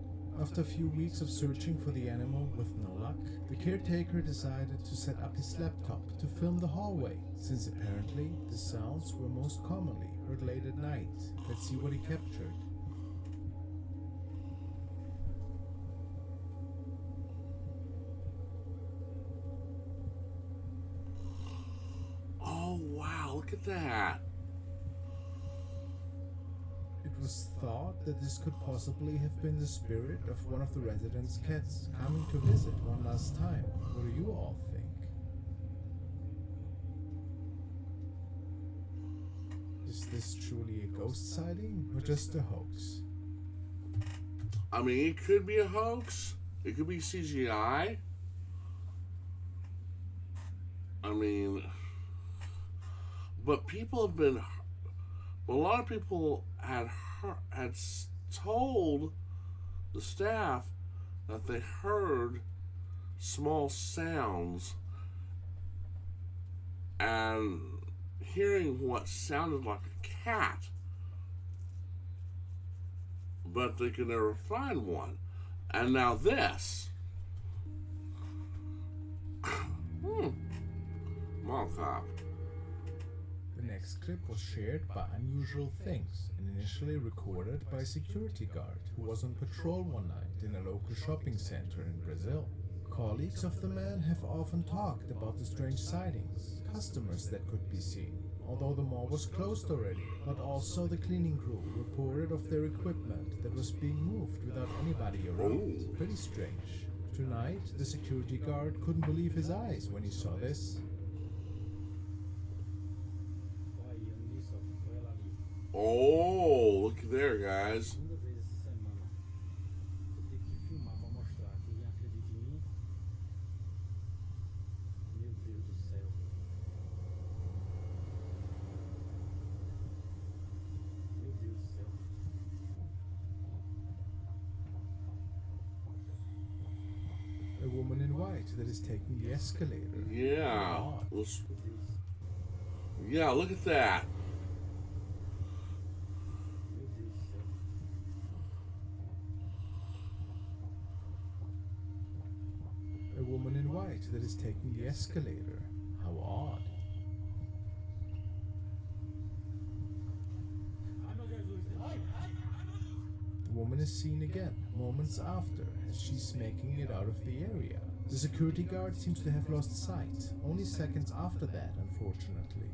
After a few weeks of searching for the animal with no luck, the caretaker decided to set up his laptop to film the hallway, since apparently the sounds were most commonly heard late at night. Let's see what he captured. Oh, wow. Look at that. It was thought that this could possibly have been the spirit of one of the residents' cats coming to visit one last time. What do you all think? Is this truly a ghost sighting or just a hoax? I mean, it could be a hoax. It could be CGI. I mean, but people have been. A lot of people had told the staff that they heard small sounds, and hearing what sounded like a cat, but they could never find one. And now this. Mall cop. The next clip was shared by Unusual Things and initially recorded by a security guard who was on patrol one night in a local shopping center in Brazil. Colleagues of the man have often talked about the strange sightings, customers that could be seen, although the mall was closed already, but also the cleaning crew reported of their equipment that was being moved without anybody around. Oh. Pretty strange. Tonight, the security guard couldn't believe his eyes when he saw this. Oh, look there, guys. Segunda vez essa semana. Vou ter que filmar pra mostrar. Quem acredita em mim? Meu Deus do céu. Meu Deus do céu. A woman in white that is taking the escalator. Yeah. Odd. Yeah, look at that. Meu Deus do céu. A woman in white that is taking the escalator. How odd. The woman is seen again, moments after, as she's making it out of the area. The security guard seems to have lost sight, only seconds after that, unfortunately.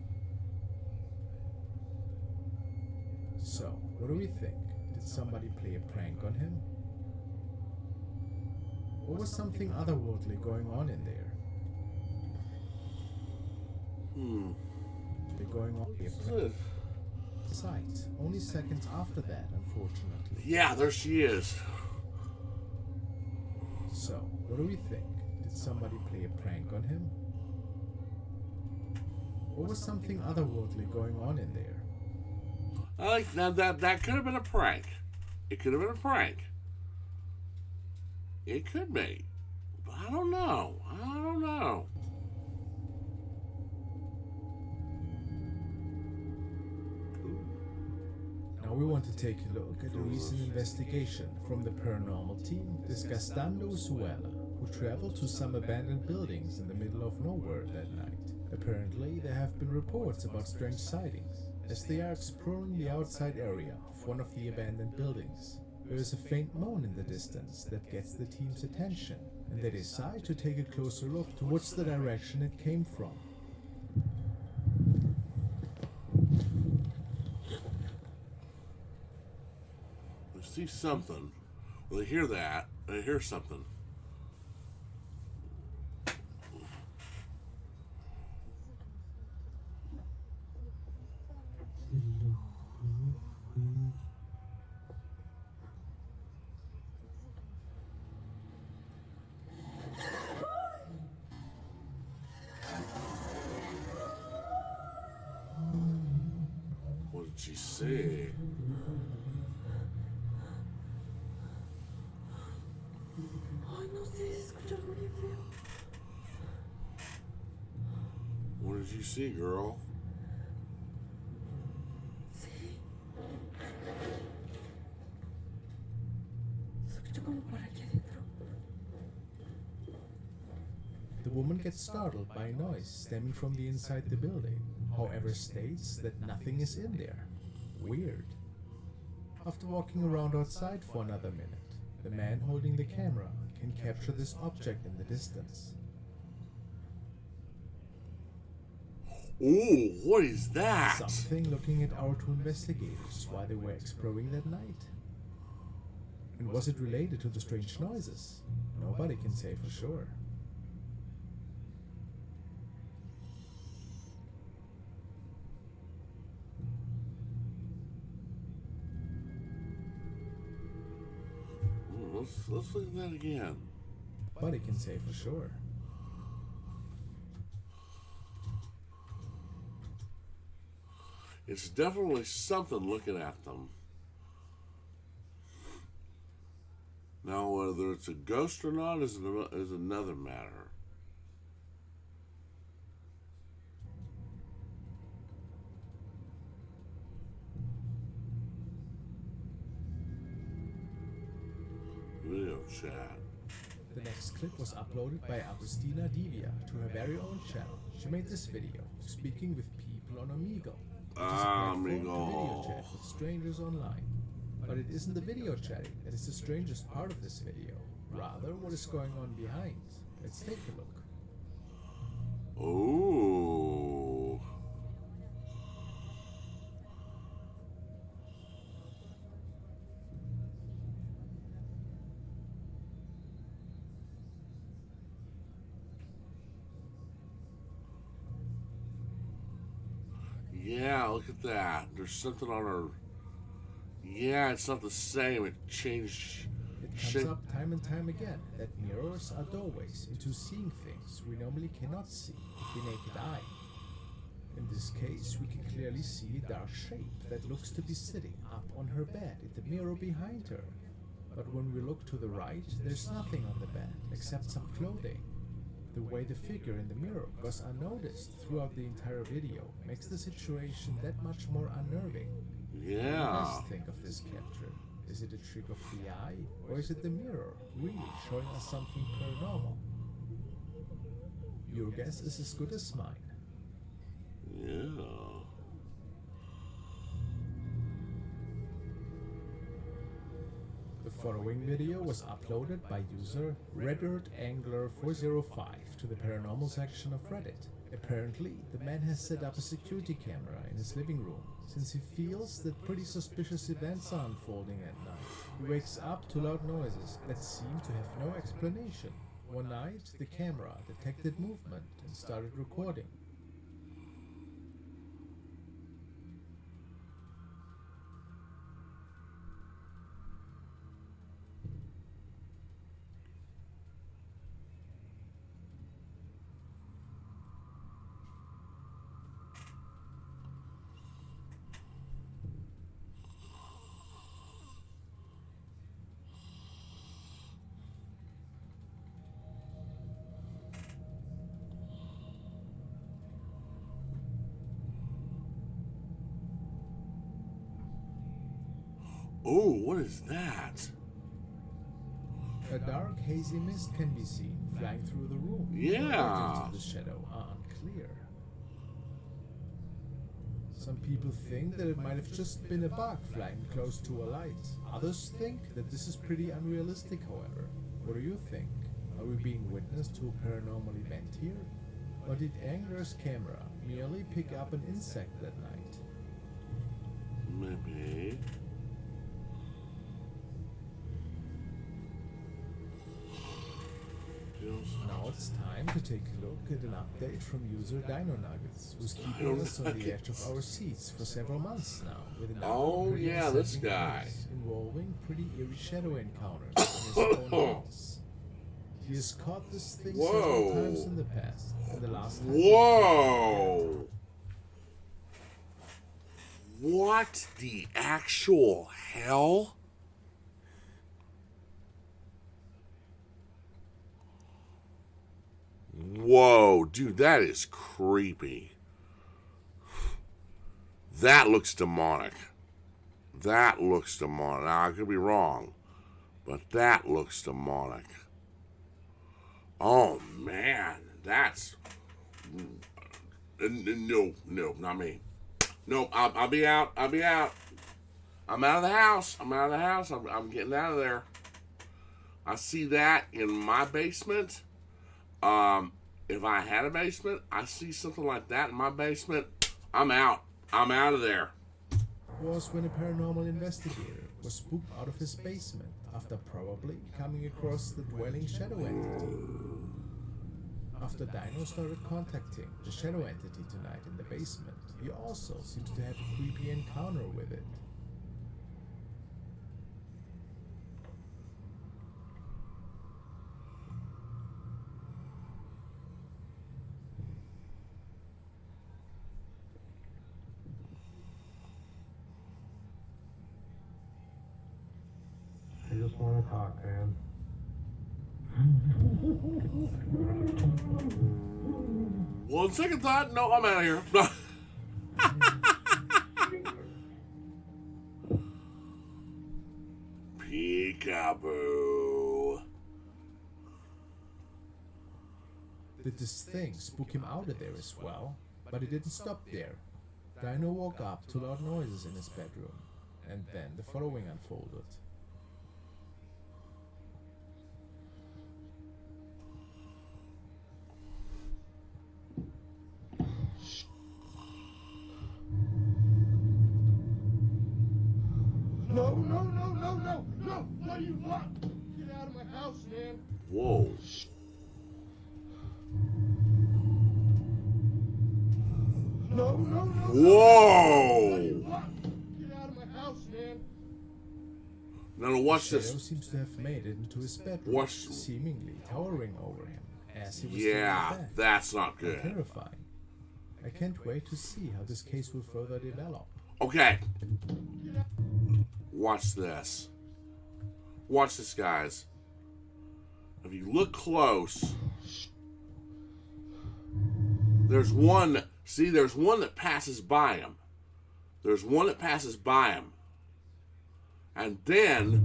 So, what do we think? Did somebody play a prank on him? Or was something otherworldly going on in there? They're going on a sight, only seconds after that, unfortunately. Yeah, there she is. So, what do we think? Did somebody play a prank on him? Or was something otherworldly going on in there? I like now that could have been a prank. It could have been a prank. It could be. But I don't know. Now we want to take a look at a recent investigation from the paranormal team Desgastando Usuela, who traveled to some abandoned buildings in the middle of nowhere that night. Apparently, there have been reports about strange sightings as they are exploring the outside area of one of the abandoned buildings. There is a faint moan in the distance that gets the team's attention, and they decide to take a closer look towards the direction it came from. They see something. Well, they hear that. They hear something. What did she say? Ay, no sé, se escucha algo bien feo. What did you see, girl? Sí. Se escucha como por aquí adentro. The woman gets startled by a noise stemming from the inside the building, however states that nothing is in there. Weird. After walking around outside for another minute, the man holding the camera can capture this object in the distance. Ooh, what is that? Something looking at our two investigators while they were exploring that night. And was it related to the strange noises? Nobody can say for sure. Let's look at that again. Nobody can say for sure. It's definitely something looking at them. Now, whether it's a ghost or not is another matter. Video chat. The next clip was uploaded by Agustina Divia to her very own channel. She made this video speaking with people on Omegle, which is a platform to video chat with strangers online. But it isn't the video chatting that is the strangest part of this video, rather what is going on behind. Let's take a look. Ooh. Yeah, look at that. There's something on her. Yeah, it's not the same. It changed It comes shape. up time and time again that mirrors are doorways into seeing things we normally cannot see with the naked eye. In this case, we can clearly see a dark shape that looks to be sitting up on her bed in the mirror behind her. But when we look to the right, there's nothing on the bed except some clothing. The way the figure in the mirror goes unnoticed throughout the entire video makes the situation that much more unnerving. What do you Yeah. guys think of this capture? Is it a trick of the eye, or is it the mirror really showing us something paranormal? Your guess is as good as mine. Yeah. The following video was uploaded by user RedDirtAngler405 to the paranormal section of Reddit. Apparently, the man has set up a security camera in his living room, since he feels that pretty suspicious events are unfolding at night. He wakes up to loud noises that seem to have no explanation. One night, the camera detected movement and started recording. Oh, what is that? A dark, hazy mist can be seen flying through the room. Yeah. The origins of the shadow are unclear. Some people think that it might have just been a bug flying close to a light. Others think that this is pretty unrealistic, however. What do you think? Are we being witness to a paranormal event here? Or did Angler's camera merely pick up an insect that night? Maybe. Now it's time to take a look at an update from user Dino Nuggets, who's keeping us on the edge of our seats for several months now, with a number of pretty this unsettling guy. clues involving pretty eerie shadow encounters in his own house. He has caught this thing several times in the past, and the last time Whoa! What the actual hell? Whoa, dude, that is creepy. That looks demonic. That looks demonic. Now, I could be wrong, but that looks demonic. Oh, man, that's... No, not me. No, I'll be out. I'm out of the house. I'm getting out of there. I see that in my basement. If I had a basement, I see something like that in my basement, I'm out. I'm out of there. was when a paranormal investigator was spooked out of his basement after probably coming across the dwelling shadow entity. After Dino started contacting the shadow entity tonight in the basement, he also seems to have a creepy encounter with it. I just want to talk, man. Well, on second thought, no, I'm out of here. Peekaboo. Did this thing spook him out of there as well? But it didn't stop there. Dino woke up to loud noises in his bedroom, and then the following unfolded. No, no, no, no, no, no! What do you want? Get out of my house, man! Whoa. No, no, no! Whoa. What do you want? Get out of my house, man! Now watch Shadow this. seems to have made it into his bedroom, Watch. seemingly towering over him as he was still in Yeah, bed. that's not good. Terrifying. I can't wait to see how this case will further develop. Okay. Watch this. Watch this, guys. If you look close, there's one. See, there's one that passes by him. There's one that passes by him. And then,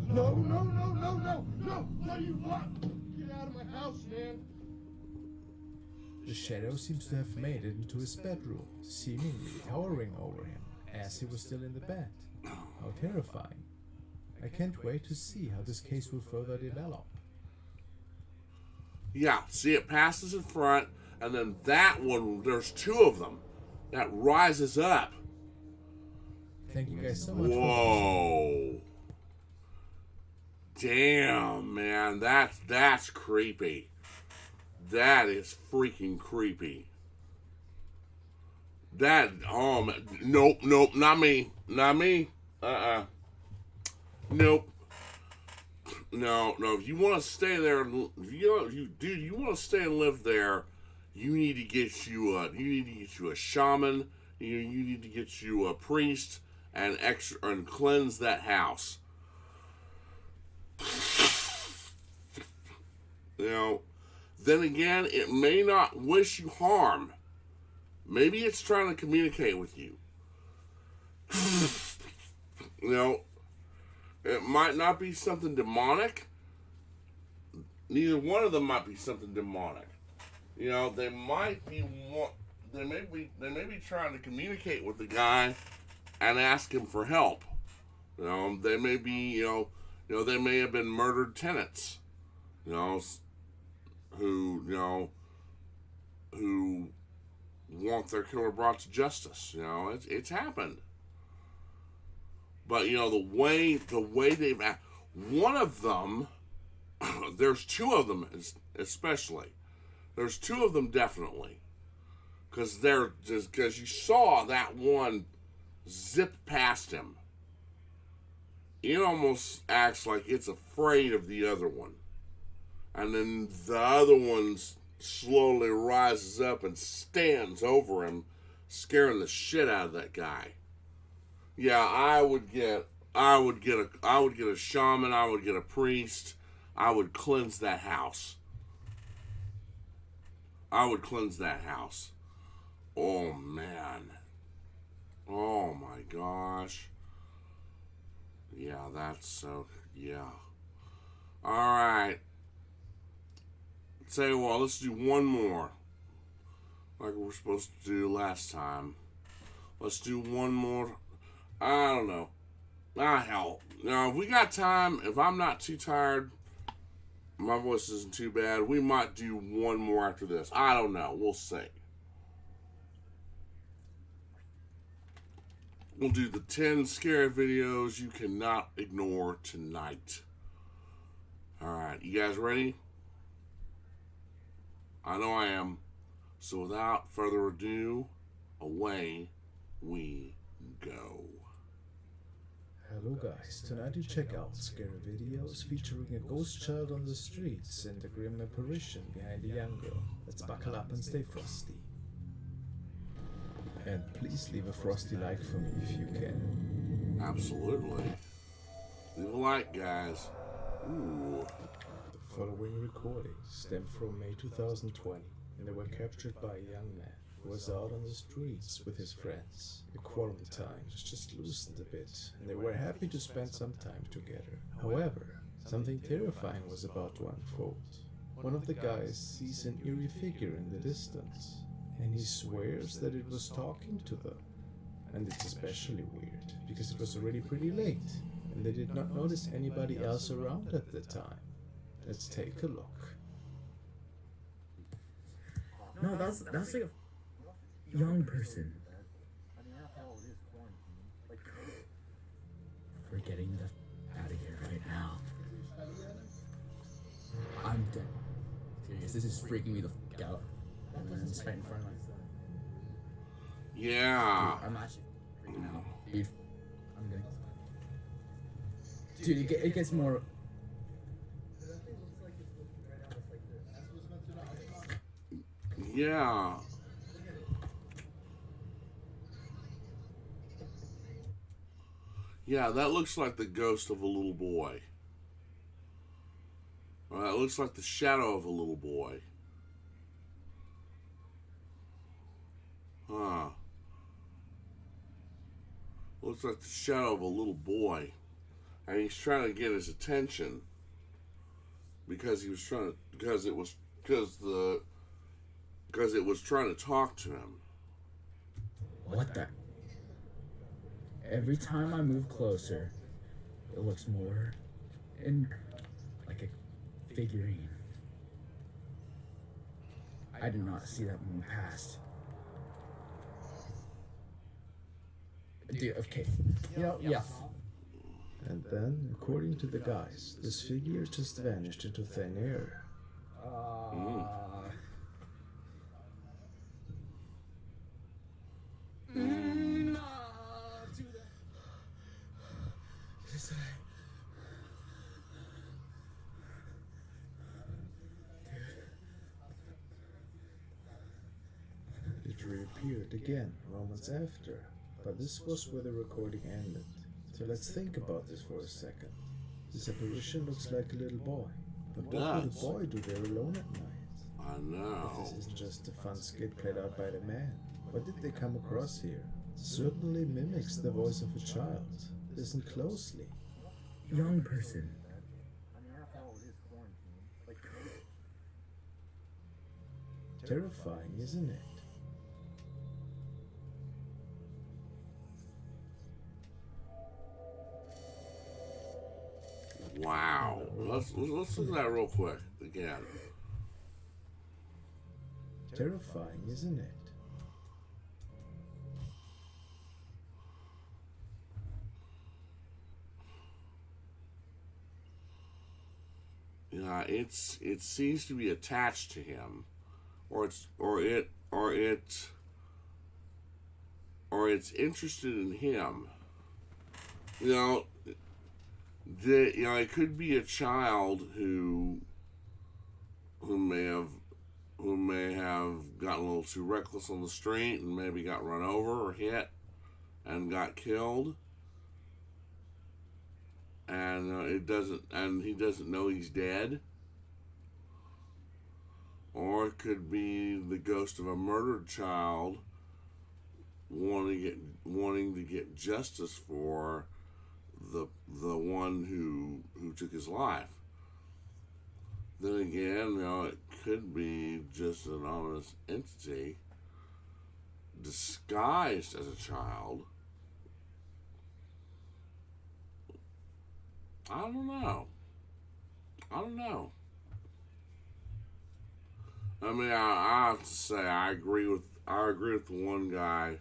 No, no, no, no, no, no! What do you want? Get out of my house, man! The shadow seems to have made it into his bedroom, seemingly towering over him as he was still in the bed. How terrifying. I can't wait to see how this case will further develop. yeah, see, it passes in front, and then that one, there's two of them that rises up. Thank you guys so much for Whoa. watching. Damn, man, that's creepy. That is freaking creepy. That, oh, man, nope, not me. Nope. No, if you want to stay there, if you want to stay and live there, you need to get you a shaman. You need to get you a priest and cleanse that house. Then again, it may not wish you harm. Maybe it's trying to communicate with you. It might not be something demonic. Neither one of them might be something demonic. They might be they may be trying to communicate with the guy and ask him for help. They may be, they may have been murdered tenants, who who want their killer brought to justice. It's happened. But the way they've one of them, there's two of them especially. There's two of them definitely, because you saw that one zip past him. It almost acts like it's afraid of the other one. And then the other one slowly rises up and stands over him, scaring the shit out of that guy. Yeah, I would get a shaman, I would get a priest, I would cleanse that house. Oh man. Oh my gosh. Yeah, that's so, yeah. Alright. Tell you what, let's do one more. Like we were supposed to do last time. Let's do one more. I don't know. Hell. Now, if we got time, if I'm not too tired, my voice isn't too bad, we might do one more after this. I don't know. We'll see. We'll do the 10 scary videos you cannot ignore tonight. Alright, you guys ready? I know I am. So without further ado, away we go. Hello guys, tonight you check out scary videos featuring a ghost child on the streets and a grim apparition behind a young girl. Let's buckle up and stay frosty. And please leave a frosty like for me if you can. Absolutely. Leave a like, guys. Ooh. The following recordings stem from May 2020, and they were captured by a young man who was out on the streets with his friends. The quarantine just loosened a bit, and they were happy to spend some time together. However, something terrifying was about to unfold. One of the guys sees an eerie figure in the distance, and he swears that it was talking to them. And it's especially weird, because it was already pretty late, and they did not notice anybody else around at the time. Let's take a look. No, that's like a young person. We're getting the out of here right now. I'm dead. Serious, this is freaking me the fuck out. And it's right in front of my son. Yeah. Dude, I'm actually freaking out. Dude, I'm getting. Dude, it gets more. Yeah. Yeah, that looks like the ghost of a little boy. That looks like the shadow of a little boy. Huh. Looks like the shadow of a little boy. And he's trying to get his attention. Because it was trying to talk to him. What the? Every time I move closer, it looks more like a figurine. I did not see that move past. Dude, okay. Yeah. And then, according to the guys, this figure just vanished into thin air. It reappeared again moments after, but this was where the recording ended. So let's think about this for a second. This apparition looks like a little boy, but what would a boy do there alone at night? I know. If this isn't just a fun skit played out by the man, what did they come across here? It certainly mimics the voice of a child. Listen closely. Young person. Terrifying, isn't it? Wow. Let's look at that real quick again. Terrifying, isn't it? Yeah, it seems to be attached to him, or it's interested in him. It could be a child who may have gotten a little too reckless on the street and maybe got run over or hit and got killed, and he doesn't know he's dead. Or it could be the ghost of a murdered child wanting to get justice for the one who took his life. Then again, it could be just an ominous entity disguised as a child. I don't know. I mean, I have to say, I agree with the one guy.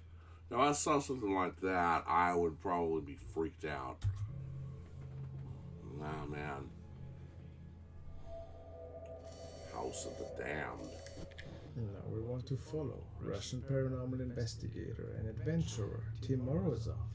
If I saw something like that, I would probably be freaked out. Nah, man. House of the Damned. Now we want to follow Russian paranormal investigator and adventurer Tim Morozov,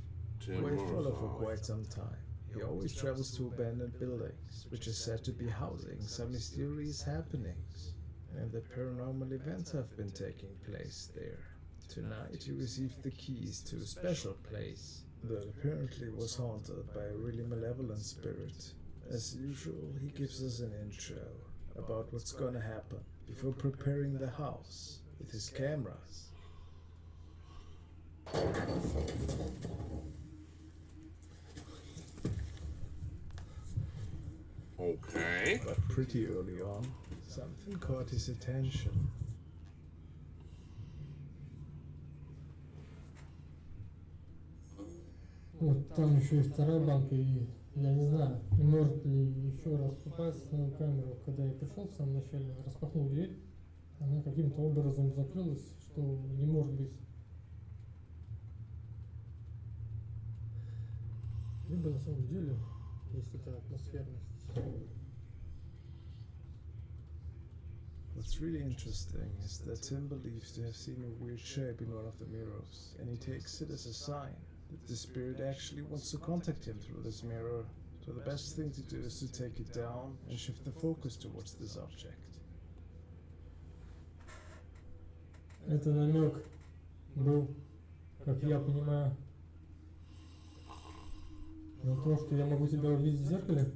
who I follow for quite some time. He always travels to abandoned buildings, which is said to be housing some mysterious happenings, and that paranormal events have been taking place there. Tonight he received the keys to a special place that apparently was haunted by a really malevolent spirit. As usual, he gives us an intro about what's gonna happen before preparing the house with his cameras. Okay. But pretty early on, something caught his attention. Вот там еще и вторая банка, и я не знаю, может ли еще раз попасть на камеру. Когда я пришел в самом начале, распахнул дверь, она каким-то образом закрылась, что не может быть. Либо на самом деле есть эта атмосферность. What's really interesting is that Tim believes to have seen a weird shape in one of the mirrors, and he takes it as a sign that the spirit actually wants to contact him through this mirror. So the best thing to do is to take it down and shift the focus towards this object. Это намек был, как я понимаю, на то, что я могу тебя увидеть в зеркале.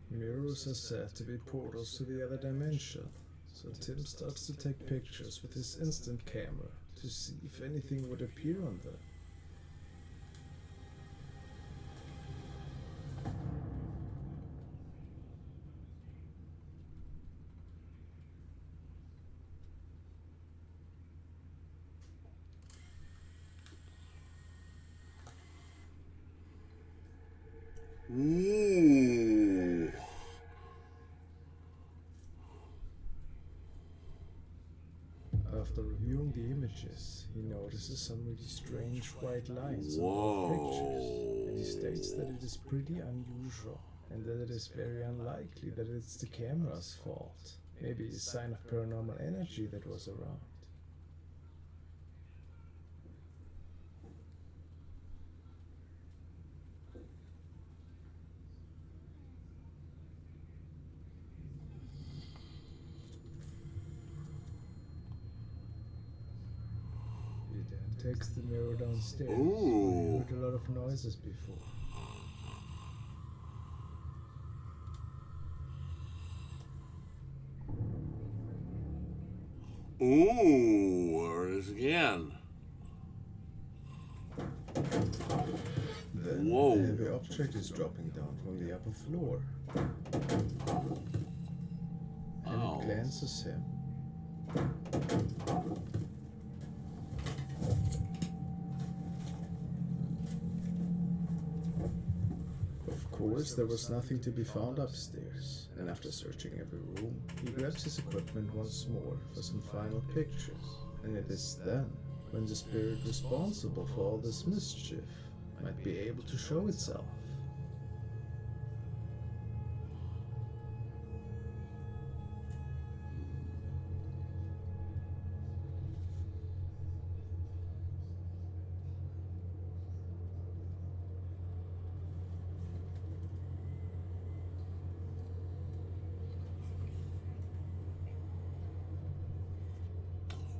Mirrors are said to be portals to the other dimension, so Tim starts to take pictures with his instant camera to see if anything would appear on them. Ooh. After reviewing the images, he notices some really strange white lines on Whoa. the pictures, and he states that it is pretty unusual, and that it is very unlikely that it's the camera's fault. Maybe a sign of paranormal energy that was around. He then takes the mirror downstairs, where Ooh. he heard a lot of noises before. Ooh, there it is again. Then Whoa. a heavy object is dropping down from the upper floor. And Oh. it glances him. Of course, there was nothing to be found upstairs, and after searching every room, he grabs his equipment once more for some final pictures. And it is then when the spirit responsible for all this mischief might be able to show itself.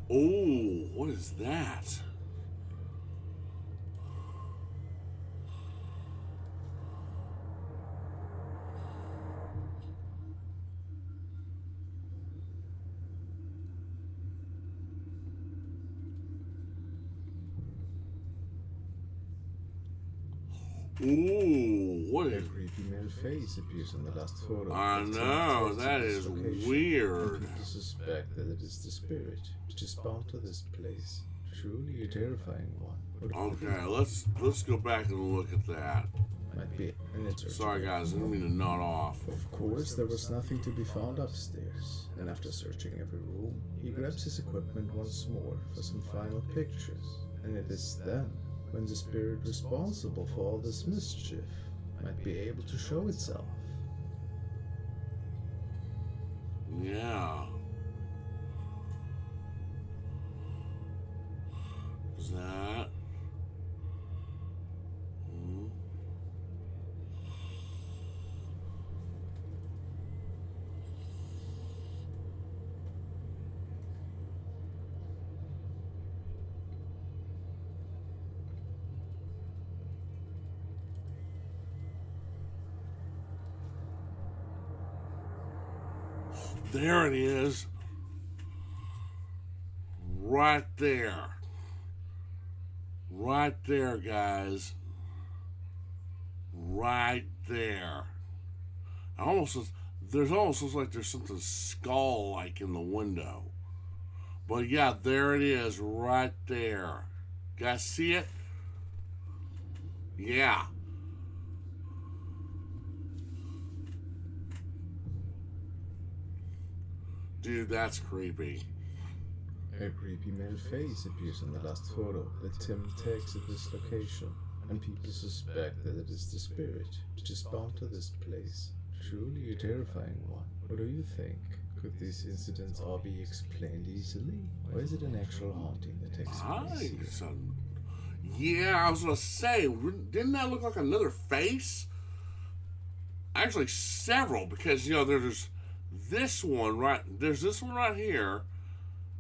Oh, what is that? Ooh, what A is... creepy male face appears in the last photo. I The know, tent that takes is its location, weird. and people suspect that it is the spirit which is bound to this place. Truly a terrifying one. Okay, let's go back and look at that. Might be an interesting. Sorry guys, I didn't mean to nod off. Of course, there was nothing to be found upstairs, and after searching every room, he grabs his equipment once more for some final pictures. And it is then when the spirit responsible for all this mischief might be able to show itself. Yeah. Is that? Hmm. There it is. Right there. Right there, guys. Right there. There's almost looks like there's something skull-like in the window. But yeah, there it is, right there. Guys, see it? Yeah. Dude, that's creepy. A creepy male face appears in the last photo that Tim takes at this location, and people suspect that it is the spirit which is bound to this place. Truly a terrifying one. What do you think? Could these incidents all be explained easily? Or is it an actual haunting that takes place here? Yeah, I was gonna say, didn't that look like another face? Actually, several, because there's this one right here,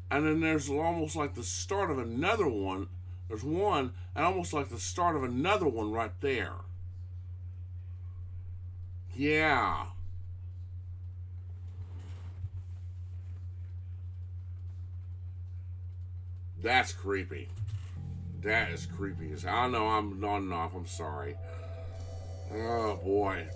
and then there's almost like the start of another one. There's one, and almost like the start of another one right there. Yeah. That's creepy. That is creepy. I know I'm nodding off. I'm sorry. Oh, boy.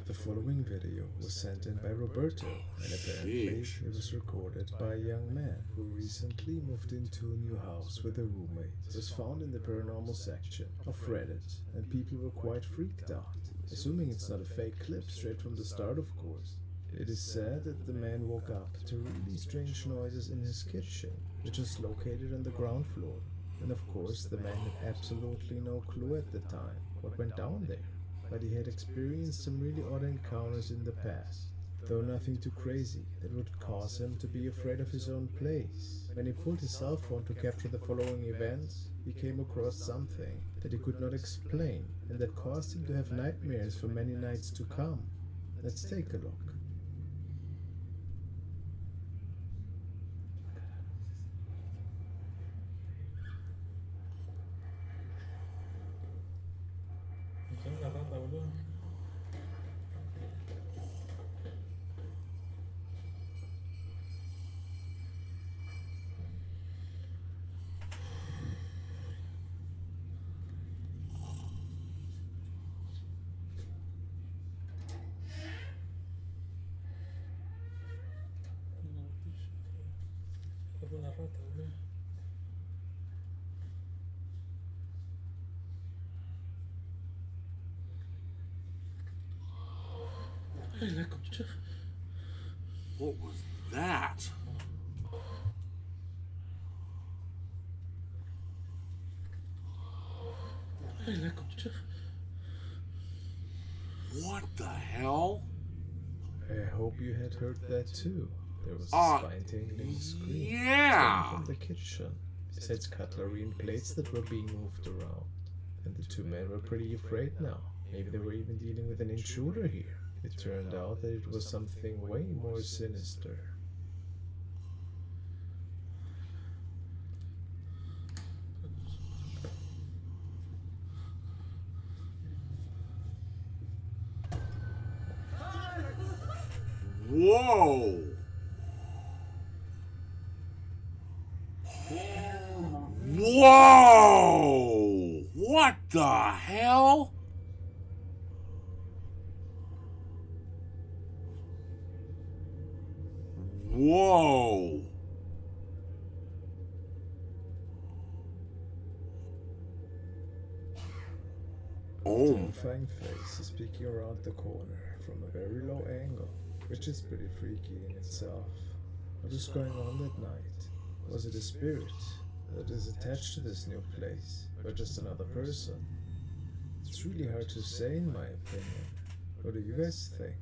The following video was sent in by Roberto, and apparently Sheesh. it was recorded by a young man who recently moved into a new house with a roommate. It was found in the paranormal section of Reddit, and people were quite freaked out, assuming it's not a fake clip straight from the start, of course. It is said that the man woke up to really strange noises in his kitchen, which was located on the ground floor. And of course, the man had absolutely no clue at the time what went down there. But he had experienced some really odd encounters in the past, though nothing too crazy that would cause him to be afraid of his own place. When he pulled his cell phone to capture the following events, he came across something that he could not explain, and that caused him to have nightmares for many nights to come. Let's take a look. Esto fue una rata, boludo. Ay, la concha. What was that? Ay, la concha. What the hell? I hope you had heard that too. There was a Ah, spine-tingling scream yeah. coming from the kitchen. Besides cutlery and plates that were being moved around. And the two men were pretty afraid now. Maybe they were even dealing with an intruder here. It turned out that it was something way more sinister. Whoa! Whoa! What the hell? Whoa! Oh, Terrifying face is peeking around the corner from a very low angle, which is pretty freaky in itself. What is going on that night? Was it a spirit that is attached to this new place, or just another person? It's really hard to say in my opinion. What do you guys think?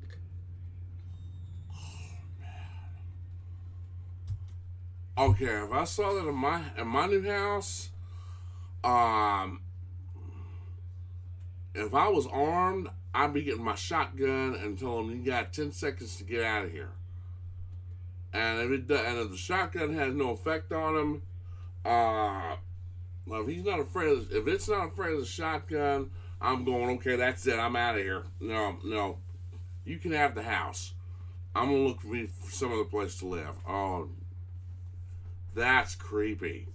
okay. If I saw that in my new house, if I was armed, I'd be getting my shotgun and telling him you got 10 seconds to get out of here. And if the shotgun has no effect on him, well, if he's not afraid, if it's not afraid of the shotgun, I'm going. Okay, that's it. I'm out of here. No, you can have the house. I'm gonna look for some other place to live. Oh, that's creepy.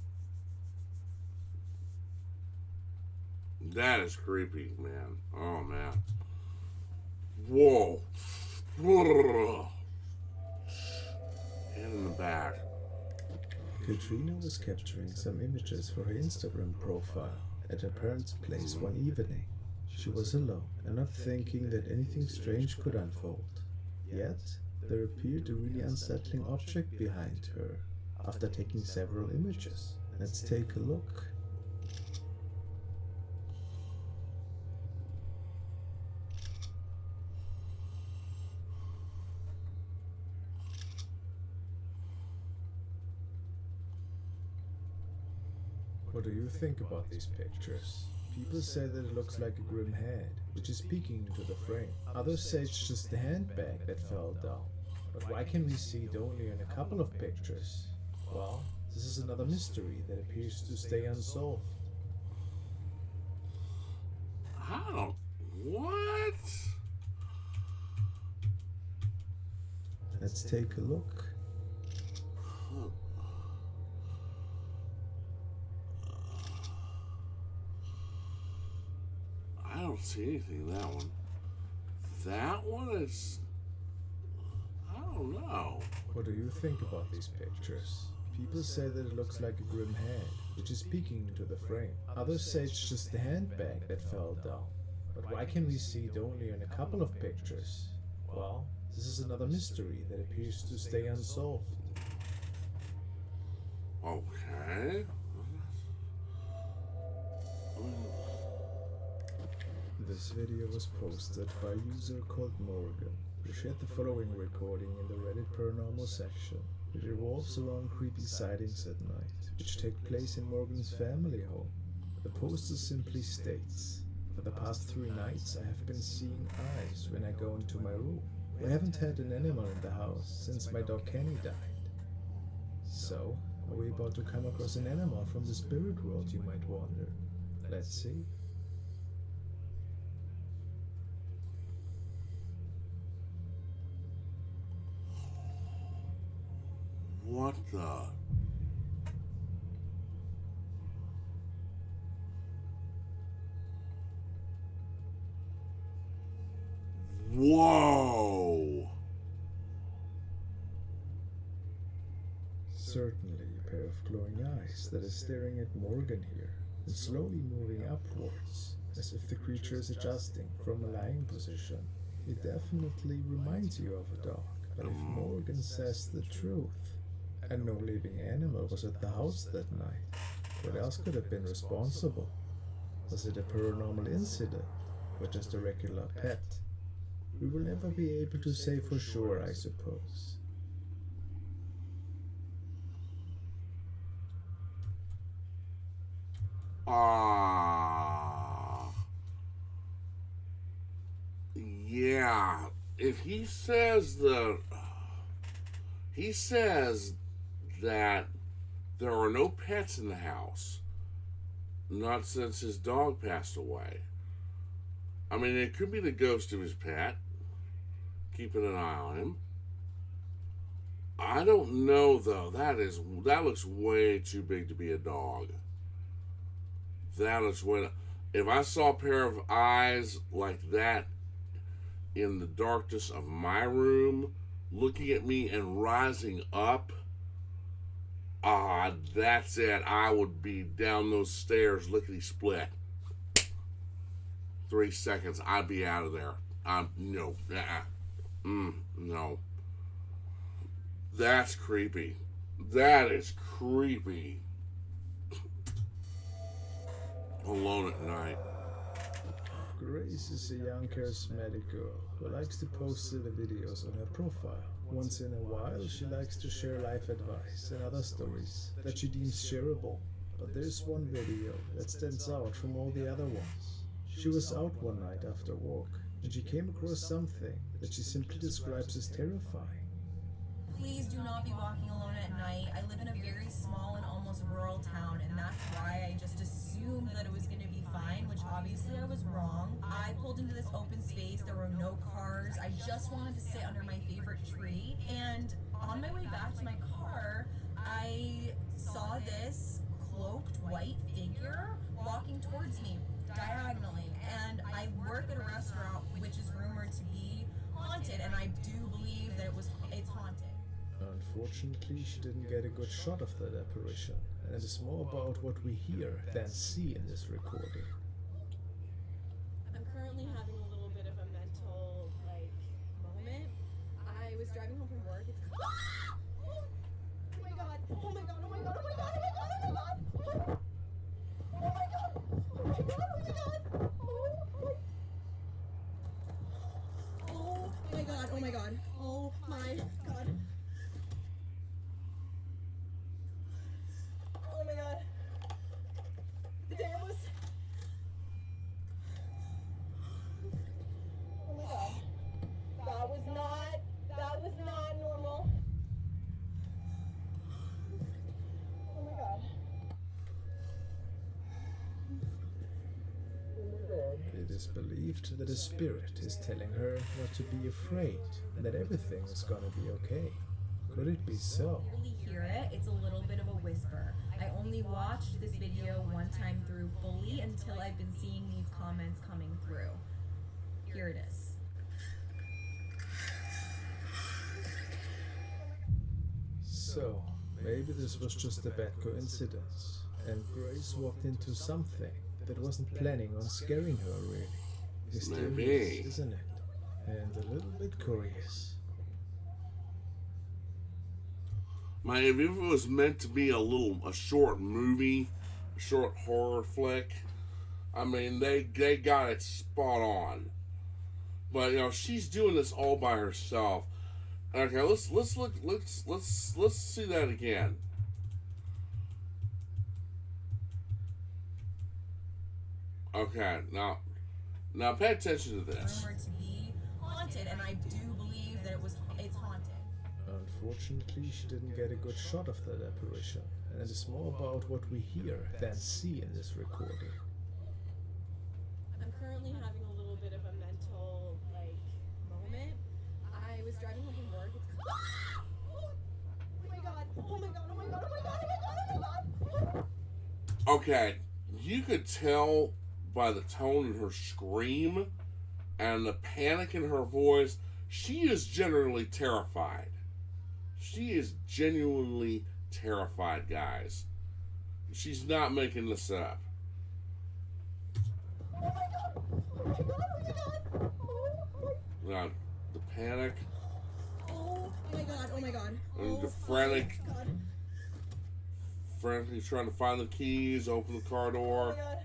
That is creepy, man. Oh man. Whoa. And in the back. Katrina was capturing some images for her Instagram profile at her parents' place one evening. She was alone and not thinking that anything strange could unfold. Yet, there appeared a really unsettling object behind her after taking several images. Let's take a look. What do you think about these pictures? People say that it looks like a grim head, which is peeking into the frame. Others say it's just a handbag that fell down. But why can we see it only in a couple of pictures? Well, this is another mystery that appears to stay unsolved. I don't. What? Let's take a look. I don't see anything in that one. That one is. I don't know. What do you think about these pictures? People say that it looks like a grim head, which is peeking into the frame. Others say it's just a handbag that fell down. But why can we see it only in a couple of pictures? Well, this is another mystery that appears to stay unsolved. Okay. This video was posted by a user called Morgan, who shared the following recording in the Reddit Paranormal section. It revolves around creepy sightings at night, which take place in Morgan's family home. The poster simply states, "For the past 3 nights I have been seeing eyes when I go into my room. We haven't had an animal in the house since my dog Kenny died." So, are we about to come across an animal from the spirit world, you might wonder? Let's see. What the? Whoa! certainly a pair of glowing eyes that is staring at Morgan here and slowly moving upwards, as if the creature is adjusting from a lying position. It definitely reminds you of a dog, but if Morgan says the truth, and no living animal was at the house that night, what else could have been responsible? Was it a paranormal incident, or just a regular pet? We will never be able to say for sure, I suppose. Yeah. If he says that there are no pets in the house, not since his dog passed away. I mean, it could be the ghost of his pet, keeping an eye on him. I don't know though. That looks way too big to be a dog. That is when, if I saw a pair of eyes like that in the darkness of my room, looking at me and rising up, that's it. I would be down those stairs lickety split. 3 seconds, I'd be out of there. No. No. That's creepy. That is creepy. Alone at night. Grace is a young charismatic girl who likes to post silly videos on her profile. Once in a while, she likes to share life advice and other stories that she deems shareable. But there's one video that stands out from all the other ones. She was out one night after a walk, and she came across something that she simply describes as terrifying. Please do not be walking alone at night. I live in a very small and almost rural town, and that's why I just assumed that it was going to be fine, which obviously I was wrong. I pulled into this open space. There were no cars. I just wanted to sit under my favorite tree, and on my way back to my car, I saw this cloaked white figure walking towards me diagonally, and I work at a restaurant which is rumored to be haunted, and I do believe that it's haunted. Unfortunately, she didn't get a good shot of that apparition, and it is more about what we hear than see in this recording. I'm currently having a little bit of a mental, moment. I was driving home from work. It's... Oh my god! Oh my god! Oh my god! Oh my god! Oh my god! Oh my god! Oh my god! Oh my god! Oh my god! Oh my god! Oh my god! Oh my god! Oh my god! Damn was... Oh my god. That was not normal. Oh my god. It is believed that a spirit is telling her not to be afraid and that everything is gonna be okay. Could it be so? Clearly hear it. It's a little bit of a whisper. I only watched this video one time through fully until I've been seeing these comments coming through. Here it is. So, maybe this was just a bad coincidence, and Grace walked into something that wasn't planning on scaring her, really. Mysterious, Maybe. isn't it? And a little bit curious. If it was meant to be a short movie, a short horror flick, I mean, they got it spot on. But she's doing this all by herself. Okay, let's see that again. Okay, now pay attention to this. Rumored to be haunted, and I do believe that it's haunted. Unfortunately, she didn't get a good shot of that apparition, and it is more about what we hear than see in this recording. I'm currently having a little bit of a mental, moment. I was driving home from work. It's... Oh my god! Oh my god! Oh my god! Oh my god! Oh my god! Oh my god! Okay, you could tell by the tone in her scream and the panic in her voice, she is generally terrified. She is genuinely terrified guys. She's not making this up. Now, the panic. Oh my god, oh my god. And the Oh frantic, my god. frantically trying to find the keys, open the car Oh door. my god.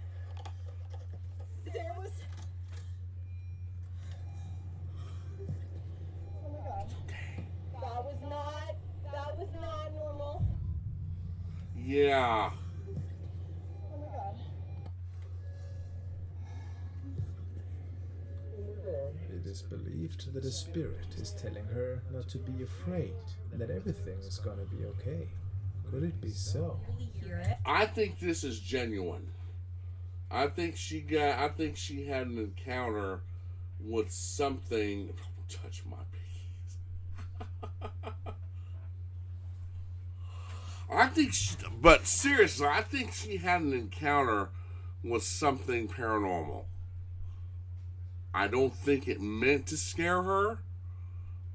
There was. Oh my god. That was not normal. Yeah. Oh my god. It is believed that a spirit is telling her not to be afraid, and that everything is gonna be okay. Could it be so? Really hear it. I think this is genuine. I think she had an encounter with something. Don't touch my peas. But seriously, I think she had an encounter with something paranormal. I don't think it meant to scare her,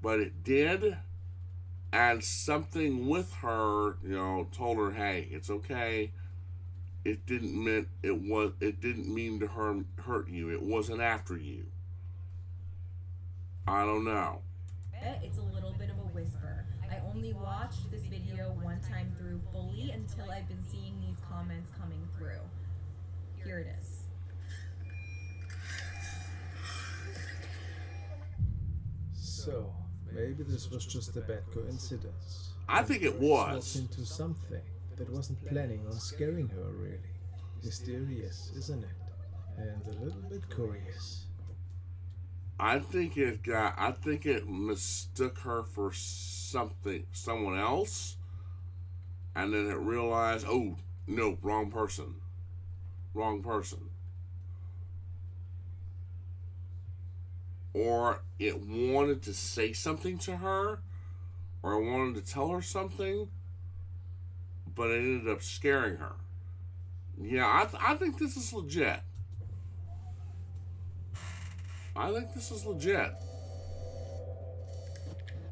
but it did. And something with her, told her, "Hey, it's okay. It didn't mean to hurt you. It wasn't after you." I don't know. It's a little bit of a whisper. I only watched this video one time through fully until I've been seeing these comments coming through. Here it is. So, maybe this was just a bad coincidence. I think it Walked was. into something that wasn't planning on scaring her, really. Mysterious, isn't it? And a little bit curious. I think it mistook her for someone else, and then it realized, oh no, wrong person. Or it wanted to say something to her, or it wanted to tell her something, but it ended up scaring her. Yeah, I think this is legit. I think this is legit.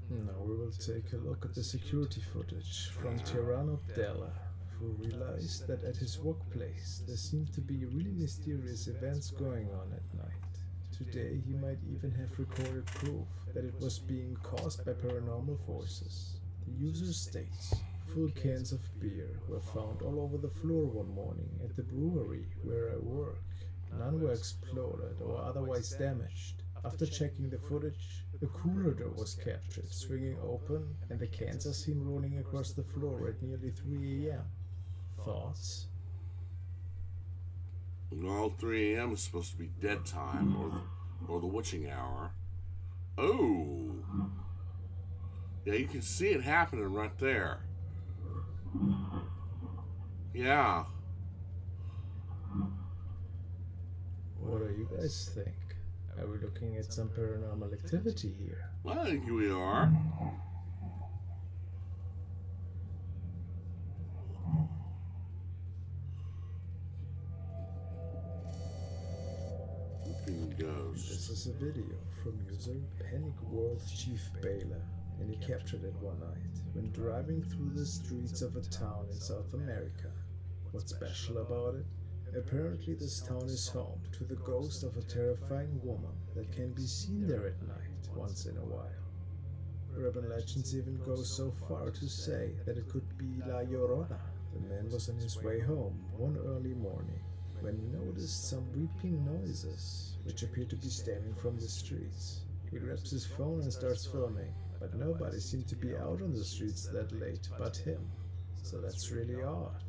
Now we will take a look at the security footage from Tirano Abdallah, who realized that at his workplace there seemed to be really mysterious events going on at night. Today he might even have recorded proof that it was being caused by paranormal forces. The user states, full cans of beer were found all over the floor one morning at the brewery where I work. None were exploded or otherwise damaged. After checking the footage, the cooler door was captured, swinging open, and the cans are seen rolling across the floor at nearly 3 a.m. Thoughts? Well, 3 a.m. is supposed to be dead time, or the witching hour. Oh! Yeah, you can see it happening right there. Yeah. What do you guys think? Are we looking at some paranormal activity here? I think we are. Whooping ghost. This is a video from user Panic World Chief Baylor, and he captured it one night when driving through the streets of a town in South America. What's special about it? Apparently this town is home to the ghost of a terrifying woman that can be seen there at night once in a while. Urban legends even go so far to say that it could be La Llorona. The man was on his way home one early morning when he noticed some weeping noises which appeared to be stemming from the streets. He grabs his phone and starts filming, but nobody seemed to be out on the streets that late but him. So that's really odd.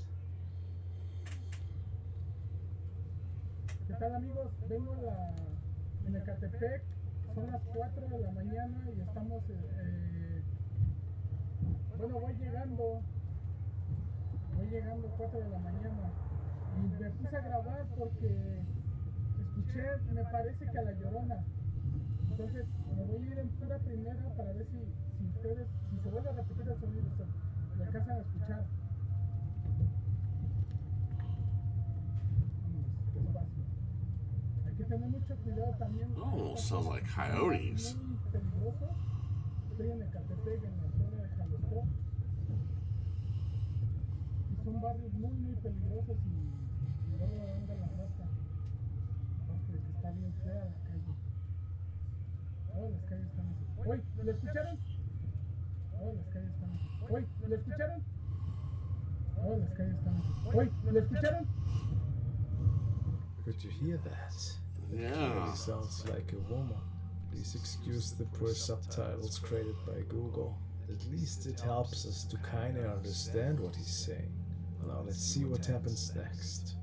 ¿Qué tal, amigos? Vengo en Ecatepec, son las 4 de la mañana y estamos, bueno, voy llegando 4 de la mañana y me puse a grabar porque escuché, me parece que a La Llorona. Entonces me voy a ir en pura primera para ver si ustedes, si se vuelve a repetir el sonido, lo alcanzan a escuchar. Hay que tener mucho cuidado también. Oh, sounds like coyotes. Muy peligroso. Estoy en Ecatepec, en la zona de Jalostó. son barrios muy, muy peligrosos y luego anda la rata. Aparte de que está bien fea la calle. Todas las calles están así. ¡Uy! ¿Lo escucharon? Todas las calles están así. ¡Uy! ¿Lo escucharon? Todas las calles están así. ¡Uy! ¿Lo escucharon? Could you hear that? It Yeah. really sounds like a woman. Please excuse the poor subtitles created by Google. At least it helps us to kinda understand what he's saying. Now let's see what happens next.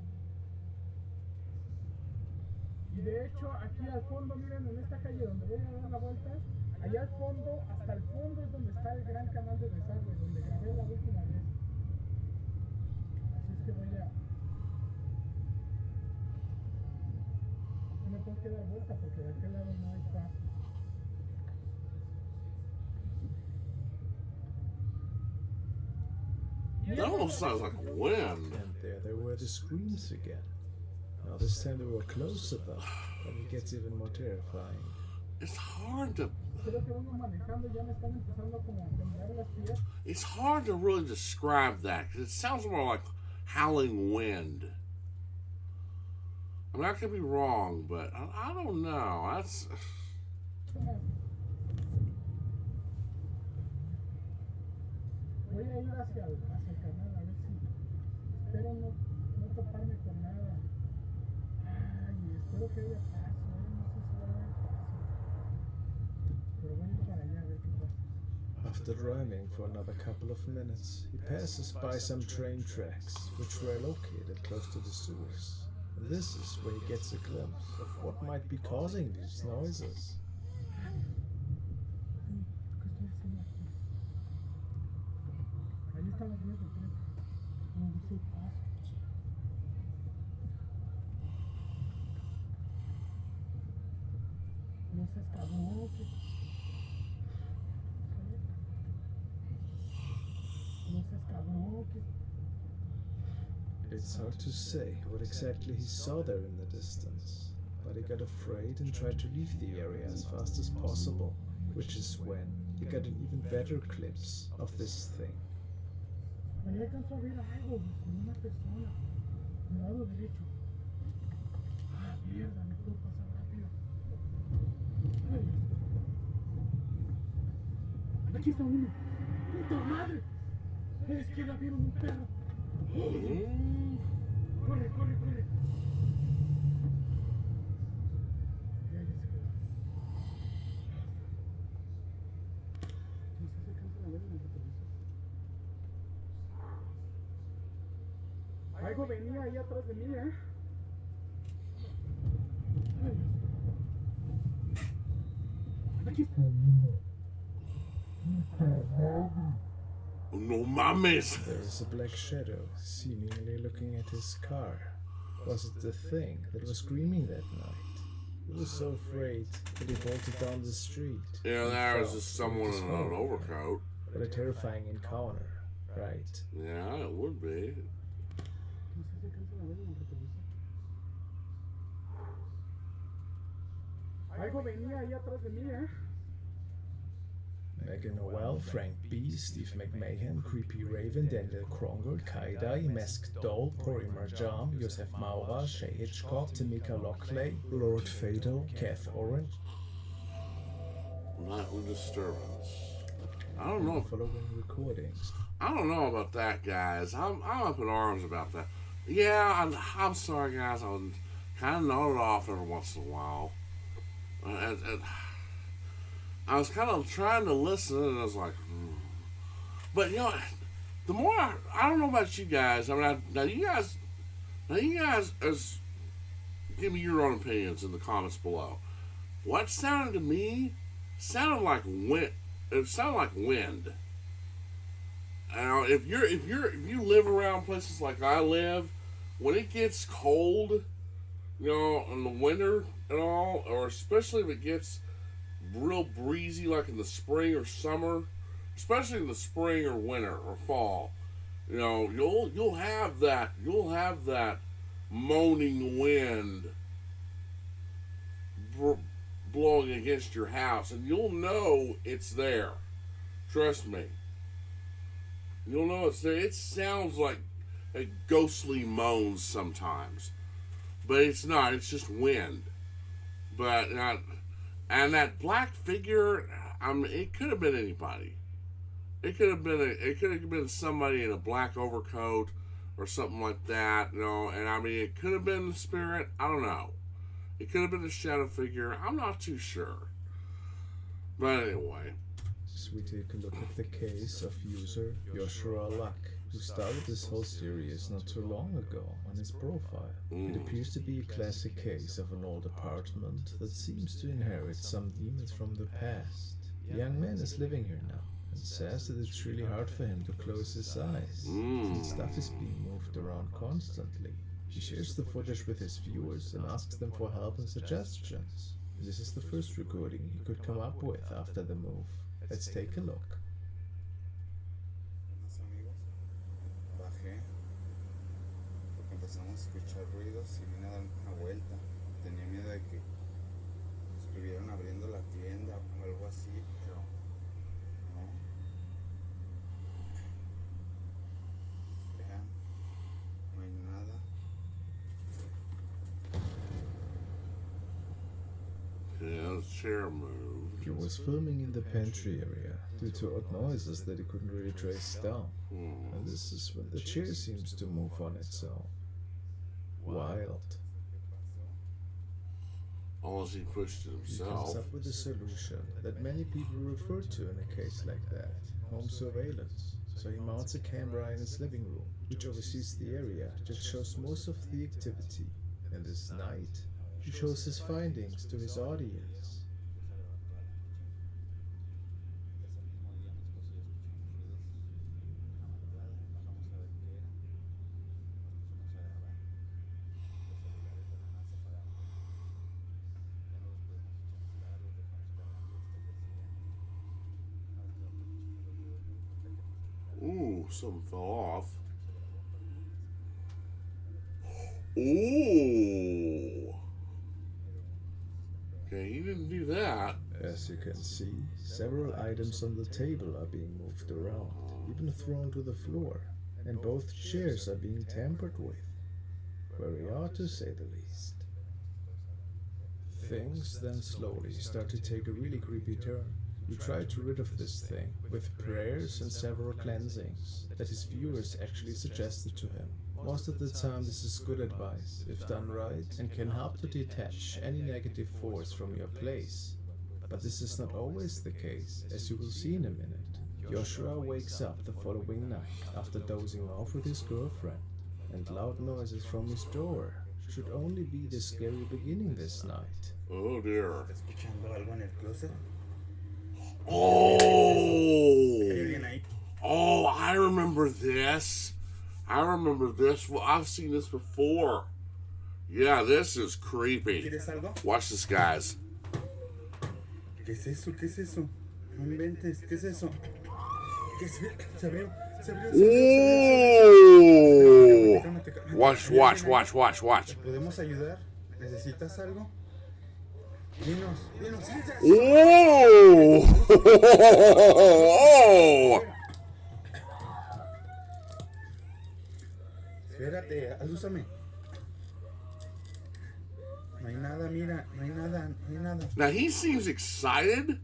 Y de hecho, aquí al fondo, miren, en esta calle donde voy a dar la vuelta, allá al fondo, hasta el fondo es donde está el gran canal de desagüe, donde grabé la última vez. Así es que voy a... No me tengo que dar vuelta porque de aquel lado no hay paso. That almost sounds like wind. And there were the screams again. Now this time they were close enough, but it gets even more terrifying. It's hard to. Creo que vengo manejando, ya me están empezando como a temblar las piernas. It's hard to really describe that because it sounds more like howling wind. I mean, I could be wrong, but I don't know. That's. Voy a ir hacia el canal a ver si espero no toparme con nada. Ay, espero que haya paso, no sé si va a haber paso. Pero voy a ir para allá a ver qué pasa. After roaming for another couple of minutes, he passes by some train tracks, which were located close to the sewers. And this is where he gets a glimpse of what might be causing these noises. Ahí están las vías de tren. No dice el paso. No seas cabrón. No seas cabrón. It's hard to say what exactly he saw there in the distance, but he got afraid and tried to leave the area as fast as possible, which is when he got an even better glimpse of this thing. Ahí alcanzo a ver algo, como una persona. Del lado derecho. Ah, mierda, no puedo pasar rápido. Ay. Aquí está uno. ¡Puta madre! Es que la vieron un perro. Corre, corre, corre. Ya se quedó. No sé si alcanzan a ver en el retrovisor. Algo venía ahí atrás de mí, ¿eh? Aquí está. No mames. There is a black shadow, seemingly looking at his car. Was it the thing that was screaming that night? He was so afraid that he bolted down the street. Yeah, and there was fell just someone into in his an phone. overcoat. What a terrifying encounter, right? Yeah, it would be. No sé si alcanzan a ver en el retrovisor. Algo venía ahí atrás de mí, ¿eh? Megan Noel, Frank B., Steve McMahon, Creepy Raven, Daniel Kronger, Kaidai, Masked Doll, Pori Marjam, Joseph Maura, Shay Hitchcock, Tamika Lockley, Lord Fatal, Kath Orange. Nightly disturbance. I don't know. Following recordings. I don't know about that, guys. I'm up in arms about that. Yeah, I'm sorry, guys. I was kind of nodded off every once in a while. And I was kind of trying to listen, and I was like, but you know, the more I don't know about you guys. I mean, now you guys give me your own opinions in the comments below. What sounded to me sounded like wind. It sounded like wind. Now, if you live around places like I live, when it gets cold, you know, in the winter and all, or especially if it gets real breezy like in the spring or summer, especially in the spring or winter or fall, you know, you'll have that moaning wind blowing against your house, and you'll know it's there. Trust me. You'll know it's there. It sounds like ghostly moans sometimes. But it's not, it's just wind. But, and that black figure, I mean, it could have been anybody. It could have been somebody in a black overcoat or something like that, and I mean, it could have been the spirit, I don't know. It could have been a shadow figure, I'm not too sure. But anyway. As we take a look at the case of user Joshua Luck, who started this whole series not too long ago on his profile. It appears to be a classic case of an old apartment that seems to inherit some demons from the past. The young man is living here now and says that it's really hard for him to close his eyes, since stuff is being moved around constantly. He shares the footage with his viewers and asks them for help and suggestions. This is the first recording he could come up with after the move. Let's take a look. Bajé porque empezamos a escuchar ruidos y vine a dar una vuelta. Tenía miedo de que estuvieran abriendo la tienda o algo así, pero no. Vean, no hay nada. Yeah, the chair moved. He was filming in the pantry area due to odd noises that he couldn't really trace down. And this is when the chair seems to move on its own. Wild. Unless he pushed it He himself. comes up with a solution that many people refer to in a case like that: home surveillance. So he mounts a camera in his living room, which oversees the area that shows most of the activity. And this night, he shows his findings to his audience. Ooh, something fell off. Ooh. Okay, he didn't do that. As you can see, several items on the table are being moved around, even thrown to the floor, and both chairs are being tampered with. Very odd, to say the least. Things then slowly start to take a really creepy turn. You try to rid of this thing with prayers and several cleansings that his viewers actually suggested to him. Most of the time this is good advice, if done right, and can help to detach any negative force from your place. But this is not always the case, as you will see in a minute. Joshua wakes up the following night after dozing off with his girlfriend, and loud noises from his door should only be the scary beginning this night. Oh dear. ¿Escuchando algo en el closet? Oh, I remember this. Well, I've seen this before. Yeah, this is creepy. ¿Quieres algo? Watch this, guys. ¿Qué es eso? ¿Qué es eso? No inventes. ¿Qué es eso? ¿Qué es? Se abrió. Se abrió. Ooh. Watch. ¿Podemos ayudar? ¿Necesitas algo? Dinos. Ooh. Oh. Espérate, alúzame. No hay nada, mira, no hay nada. Now he seems excited.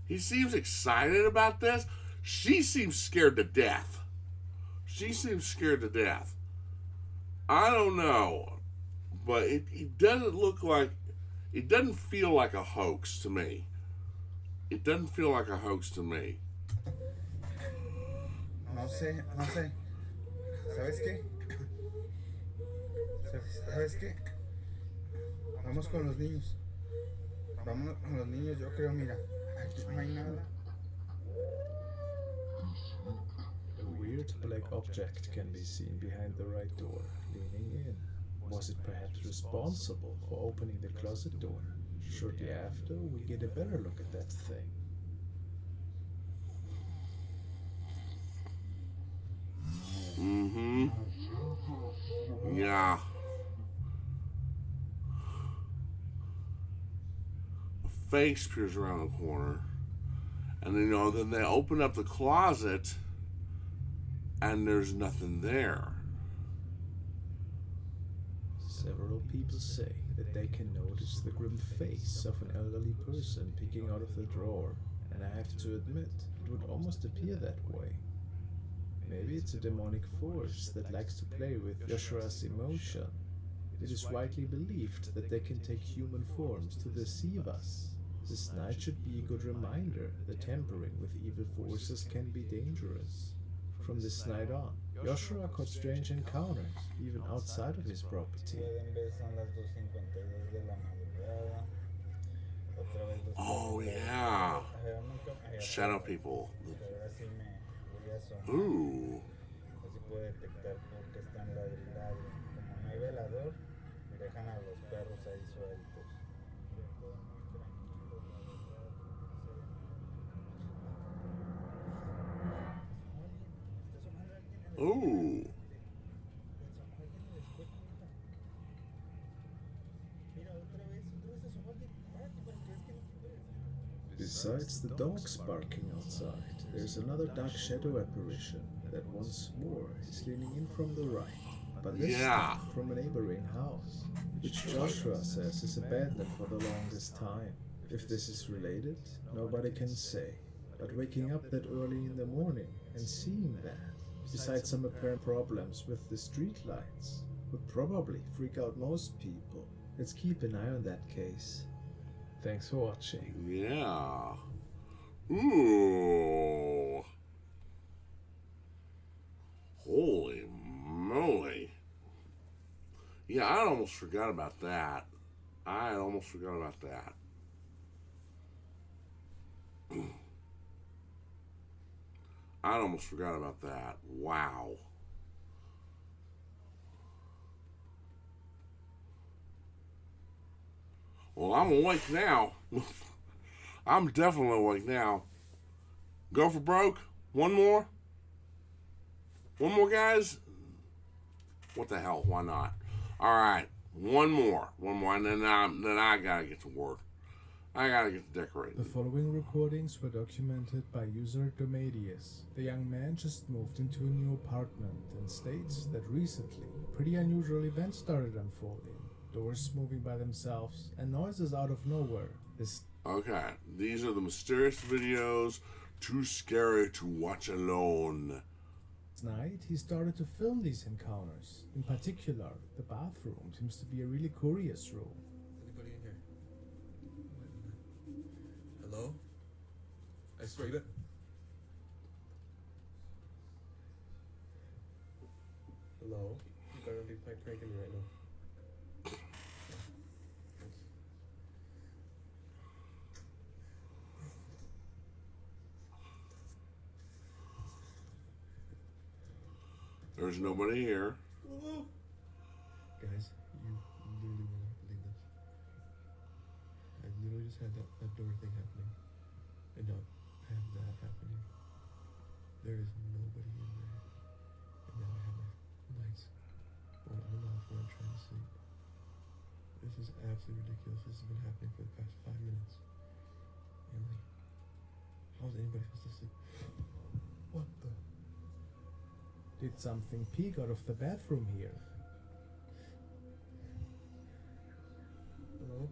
He seems excited about this. She seems scared to death. I don't know, but it doesn't look like. It doesn't feel like a hoax to me. No sé. ¿Sabes qué? Vamos con los niños. Yo creo, mira. Aquí no hay nada. A weird black object can be seen behind the right door, leaning in. Was it perhaps responsible for opening the closet door? Shortly after, we get a better look at that thing. Yeah. A face appears around the corner. And then they open up the closet and there's nothing there. Several people say that they can notice the grim face of an elderly person peeking out of the drawer, and I have to admit, it would almost appear that way. Maybe it's a demonic force that likes to play with Joshua's emotion. It is widely believed that they can take human forms to deceive us. This night should be a good reminder that tampering with evil forces can be dangerous. From this night on, Joshua caught strange encounters, even outside of his property. Pueden ver, son las 2:52 de la madrugada. Otra vez los Oh, perros yeah. ladran. Nunca- Shadow people. Ahora sí me voy a asomar. Ooh. Así puedo detectar porque están ladrilando. Como no hay velador, dejan a los perros ahí sueltos. Todo muy tranquilo, la verdad. Ooh. Besides the dogs barking outside, there's another dark shadow apparition that once more is leaning in from the right, but this time from a neighboring house, which Joshua says is abandoned for the longest time. If this is related, nobody can say, but waking up that early in the morning and seeing that, besides some apparent problems with the streetlights, would probably freak out most people. Let's keep an eye on that case. Thanks for watching. Yeah. Ooh. Holy moly. Yeah, I almost forgot about that. I almost forgot about that. I almost forgot about that. Wow. Well, I'm awake now. I'm definitely awake now. Go for broke? One more? One more, guys? What the hell? Why not? All right. One more, and then I gotta get to work. I gotta get decorated. The following recordings were documented by user Domadius. The young man just moved into a new apartment and states that recently, pretty unusual events started unfolding. Doors moving by themselves and noises out of nowhere. Okay, these are the mysterious videos. Too scary to watch alone. Night, he started to film these encounters. In particular, the bathroom seems to be a really curious room. Anybody in here? Hello? I swear you bet. Hello? You better be pranking me right now. There's nobody here. Guys, you literally will not believe this. I literally just had that door thing happening. And now I have that happening. There is nobody in there. And now I have my lights on and off when I'm trying to sleep. This is absolutely ridiculous. This has been happening for the past 5 minutes. And like, how is anybody supposed to sleep? What the? Did something peek out of the bathroom here? Hello?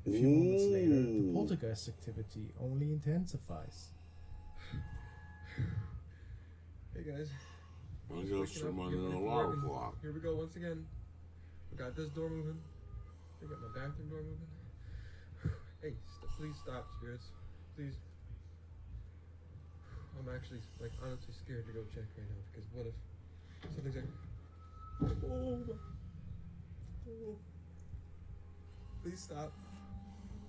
A few moments later, the poltergeist activity only intensifies. Hey guys. I goes for my new alarm clock. Here we go once again. We got this door moving. We got my bathroom door moving. Hey, please stop, spirits. Please. I'm actually, like, honestly scared to go check right now because what if something's like. Oh. Please stop.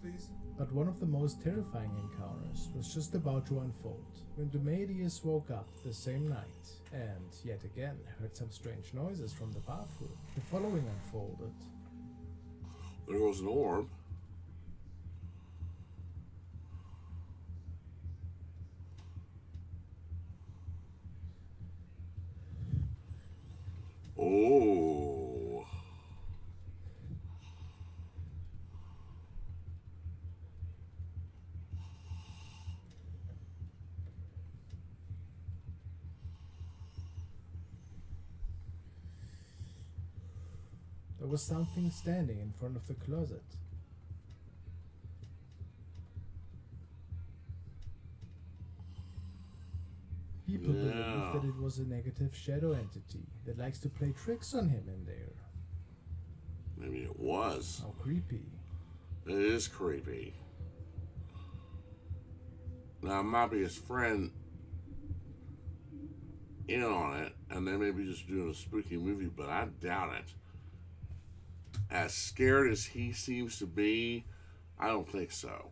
Please. But one of the most terrifying encounters was just about to unfold when Domadius woke up the same night and, yet again, heard some strange noises from the bathroom. The following unfolded. There goes an orb. Oh. There was something standing in front of the closet. People believe that it was a negative shadow entity that likes to play tricks on him in there. Maybe it was. How creepy. It is creepy. Now, it might be his friend in on it, and they may be just doing a spooky movie, but I doubt it. As scared as he seems to be, I don't think so.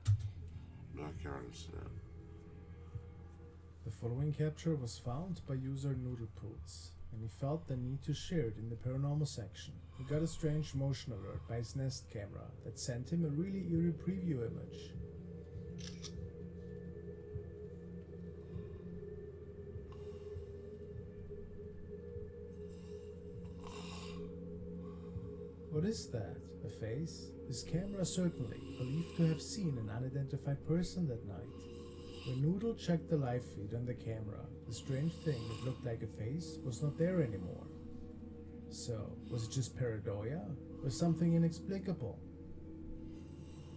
Backyard incident. The following capture was found by user Noodlepoots, and he felt the need to share it in the paranormal section. He got a strange motion alert by his Nest camera that sent him a really eerie preview image. What is that? A face? His camera certainly believed to have seen an unidentified person that night. When Noodle checked the live feed on the camera, the strange thing that looked like a face was not there anymore. So, was it just paranoia? Or something inexplicable?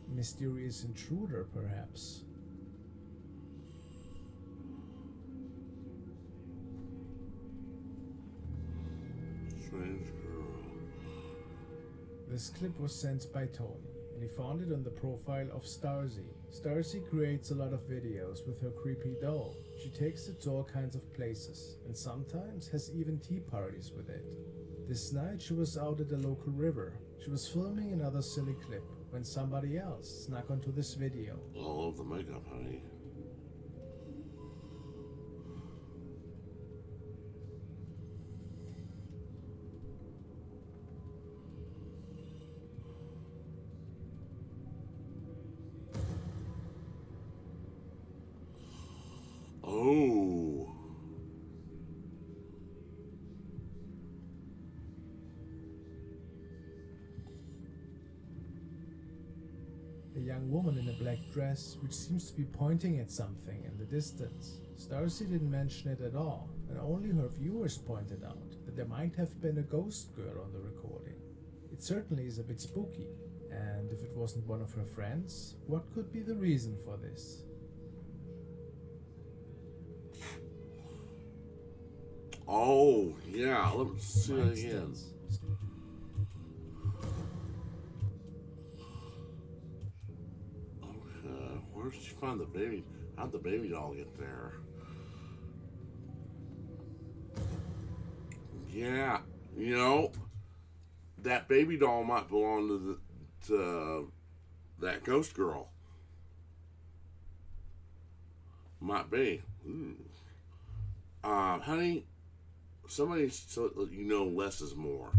Mysterious intruder, perhaps? Strange girl. This clip was sent by Tony, and he found it on the profile of Starzy. Starzy creates a lot of videos with her creepy doll. She takes it to all kinds of places, and sometimes has even tea parties with it. This night she was out at the local river. She was filming another silly clip when somebody else snuck onto this video. All of the makeup, honey. Oh. A young woman in a black dress which seems to be pointing at something in the distance. Starzy didn't mention it at all, and only her viewers pointed out that there might have been a ghost girl on the recording. It certainly is a bit spooky, and if it wasn't one of her friends, what could be the reason for this? Oh, yeah, let me see it again. Okay, where did she find the baby? How'd the baby doll get there? Yeah, you know, that baby doll might belong to that ghost girl. Might be. Honey, somebody so you know less is more.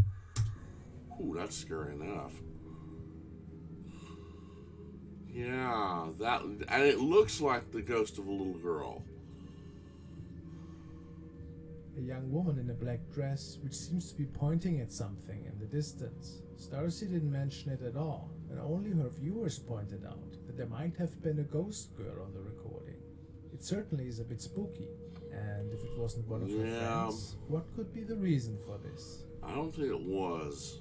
Ooh, that's scary enough. Yeah, that, and it looks like the ghost of a little girl. A young woman in a black dress which seems to be pointing at something in the distance. Starzy didn't mention it at all, and only her viewers pointed out that there might have been a ghost girl on the recording. It certainly is a bit spooky, and if it wasn't one of her friends, what could be the reason for this? I don't think it was.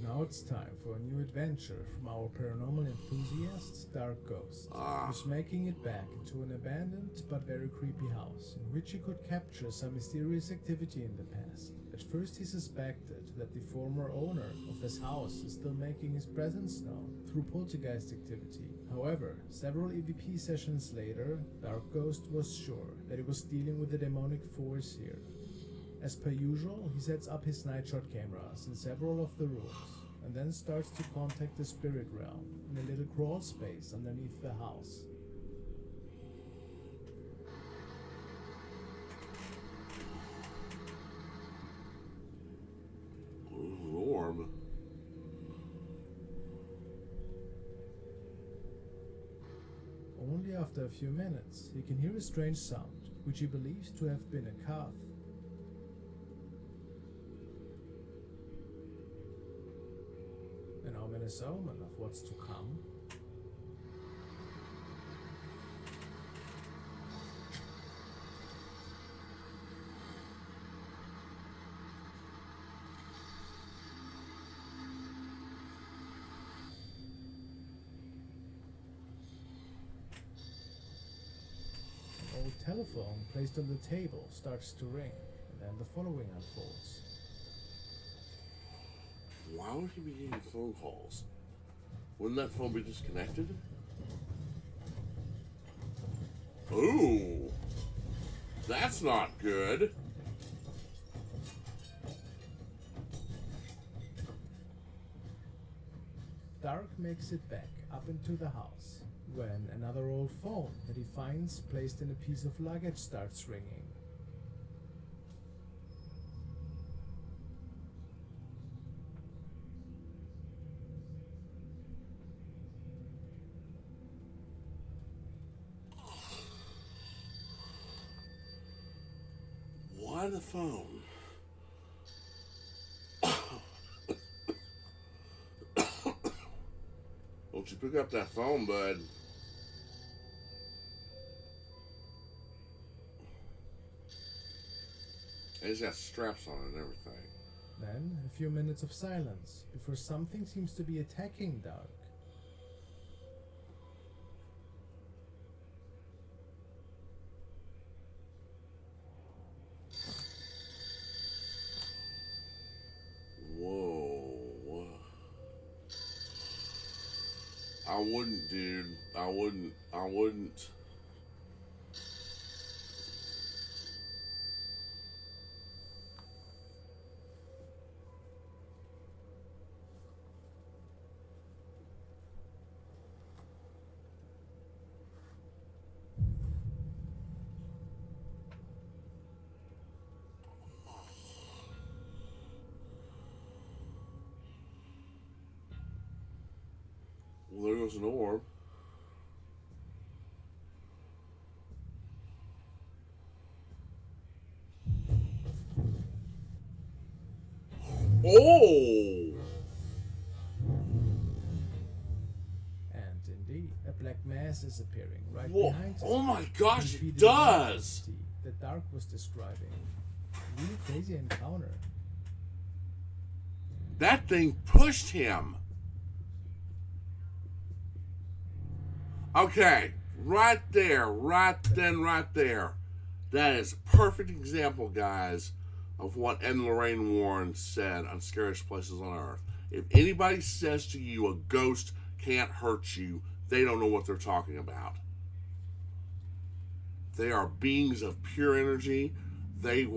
Now it's time for a new adventure from our paranormal enthusiast, Dark Ghost, who's making it back into an abandoned but very creepy house in which he could capture some mysterious activity in the past. At first he suspected that the former owner of this house is still making his presence known through poltergeist activity. However, several EVP sessions later, Dark Ghost was sure that he was dealing with a demonic force here. As per usual, he sets up his nightshot cameras in several of the rooms, and then starts to contact the spirit realm in a little crawl space underneath the house. Orb. Only after a few minutes, he can hear a strange sound, which he believes to have been a cough. An ominous omen of what's to come. telephone placed on the table starts to ring, and then the following unfolds. Why would he be getting phone calls? Wouldn't that phone be disconnected? Ooh, that's not good. Dark makes it back up into the house when another old phone that he finds placed in a piece of luggage starts ringing. Why the phone? Don't you pick up that phone, bud? It's got straps on it and everything. Then a few minutes of silence before something seems to be attacking Dark. Whoa. I wouldn't, dude. I wouldn't. Well, there goes an orb. Oh! And indeed, a black mass is appearing right Whoa. behind him. Oh my gosh, Repeating it the does! entity that Dark was describing. Really crazy encounter. That thing pushed him. Okay, right there, right there. That is a perfect example, guys, of what Ed and Lorraine Warren said on Scariest Places on Earth. If anybody says to you a ghost can't hurt you, they don't know what they're talking about. They are beings of pure energy. They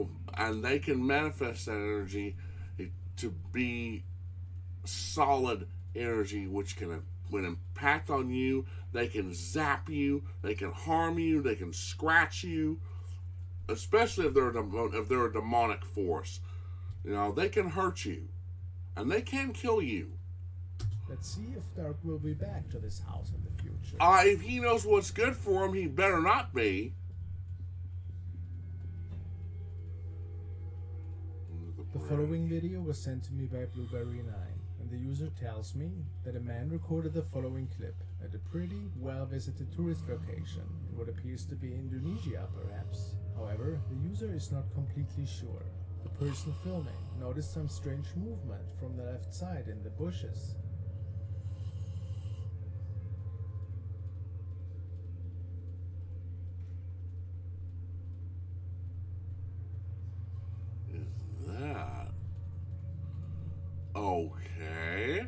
can manifest that energy to be solid energy, which can impact on you. They can zap you. They can harm you. They can scratch you. Especially if they're a demonic force, they can hurt you, and they can kill you. Let's see if Dark will be back to this house in the future. If he knows what's good for him, he better not be. The following video was sent to me by Blueberry9, and the user tells me that a man recorded the following clip at a pretty well-visited tourist location in what appears to be Indonesia, perhaps. However, the user is not completely sure. The person filming noticed some strange movement from the left side in the bushes. Is that okay?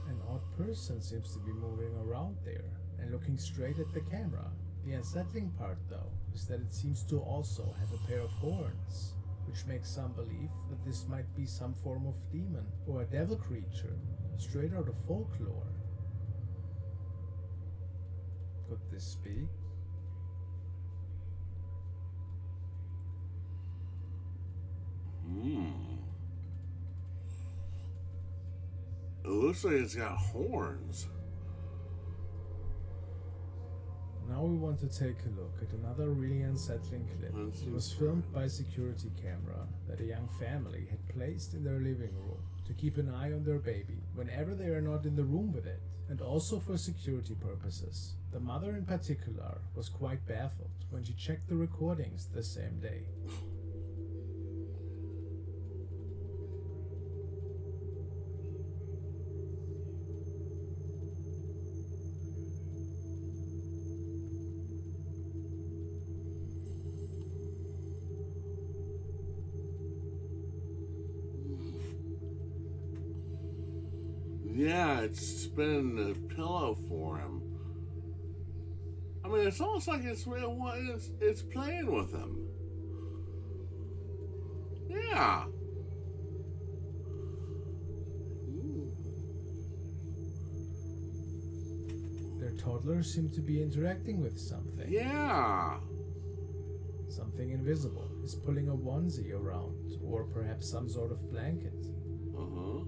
An odd person seems to be moving around there and looking straight at the camera. The unsettling part, though, is that it seems to also have a pair of horns, which makes some believe that this might be some form of demon or a devil creature, straight out of folklore. Could this be? It looks like it's got horns. Now we want to take a look at another really unsettling clip. It was filmed by a security camera that a young family had placed in their living room to keep an eye on their baby whenever they are not in the room with it, and also for security purposes. The mother in particular was quite baffled when she checked the recordings the same day. Yeah, it's spinning the pillow for him. I mean, it's almost like it's playing with him. Yeah. Their toddlers seem to be interacting with something. Yeah. Something invisible is pulling a onesie around, or perhaps some sort of blanket. Uh-huh.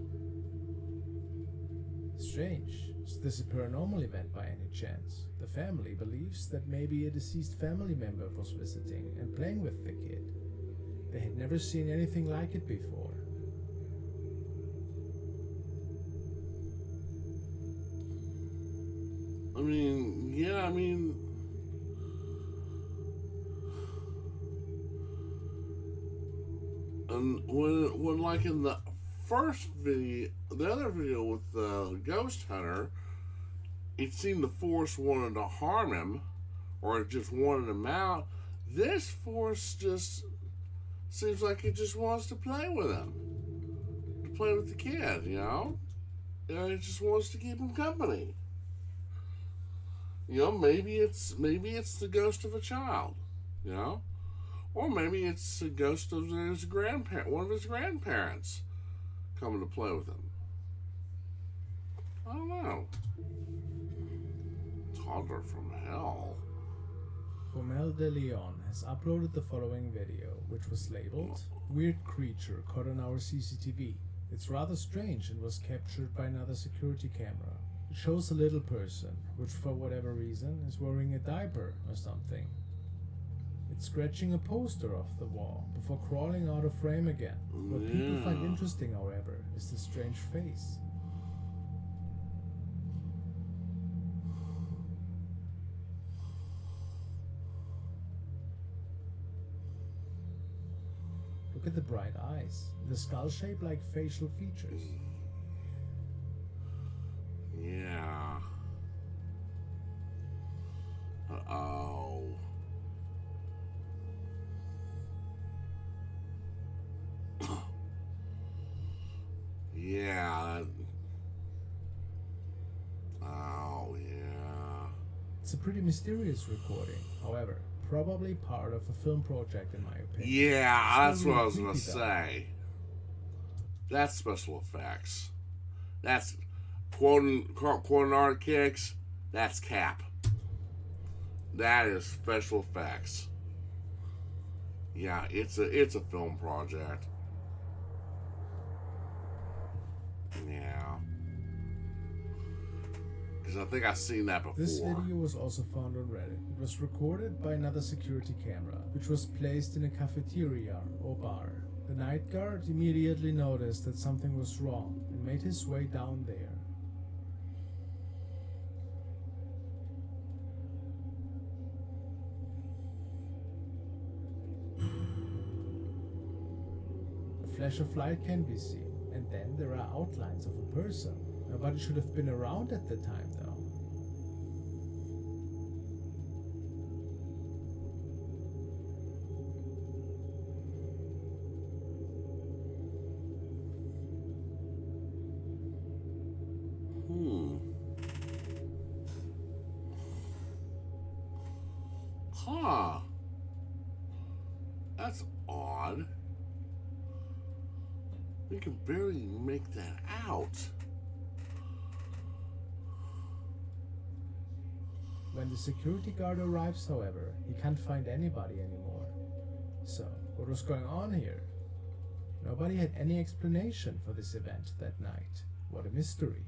Strange. Is this a paranormal event by any chance? The family believes that maybe a deceased family member was visiting and playing with the kid. They had never seen anything like it before. I mean, yeah, I mean... And when like in the first video, the other video with the ghost hunter, it seemed the force wanted to harm him, or it just wanted him out. This force just seems like it just wants to play with him, to play with the kid, you know? It just wants to keep him company. You know, maybe it's the ghost of a child, you know, or maybe it's a ghost of his grandparent, one of his grandparents, coming to play with him. I don't know. Toddler from hell. Romel de Leon has uploaded the following video, which was labeled "Weird Creature Caught on Our CCTV." It's rather strange and was captured by another security camera. It shows a little person, which for whatever reason is wearing a diaper or something. It's scratching a poster off the wall before crawling out of frame again. What people find interesting, however, is the strange face. Look at the bright eyes, the skull shape like facial features. Yeah. Uh-oh. Yeah. Oh, yeah. It's a pretty mysterious recording, however, probably part of a film project in my opinion. Yeah, It's that's really what I was gonna creepy, though. say. That's special effects. That's quoting art kicks. That's cap. That is special effects. Yeah, it's a film project. Yeah. Because I think I've seen that before. This video was also found on Reddit. It was recorded by another security camera, which was placed in a cafeteria or bar. The night guard immediately noticed that something was wrong and made his way down there. A flash of light can be seen, and then there are outlines of a person. Nobody should have been around at the time, though. Huh. That's odd. We can barely make that out. When the security guard arrives, however, he can't find anybody anymore. So, what was going on here? Nobody had any explanation for this event that night. What a mystery.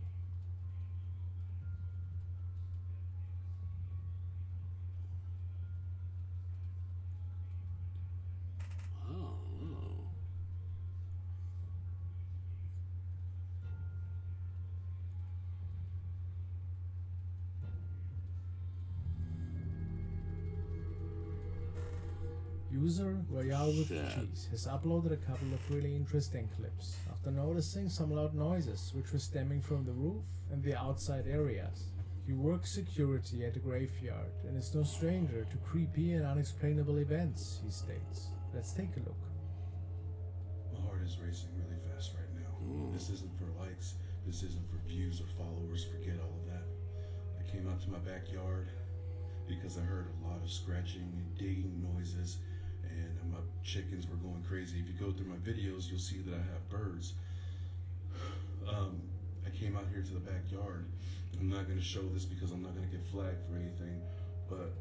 User Royale with Cheese has uploaded a couple of really interesting clips after noticing some loud noises which were stemming from the roof and the outside areas. He works security at a graveyard and is no stranger to creepy and unexplainable events, he states. Let's take a look. My heart is racing really fast right now. This isn't for likes, This isn't for views or followers, forget all of that. I came out to my backyard because I heard a lot of scratching and digging noises, and my chickens were going crazy. If you go through my videos, you'll see that I have birds. I came out here to the backyard. I'm not going to show this because I'm not going to get flagged for anything, but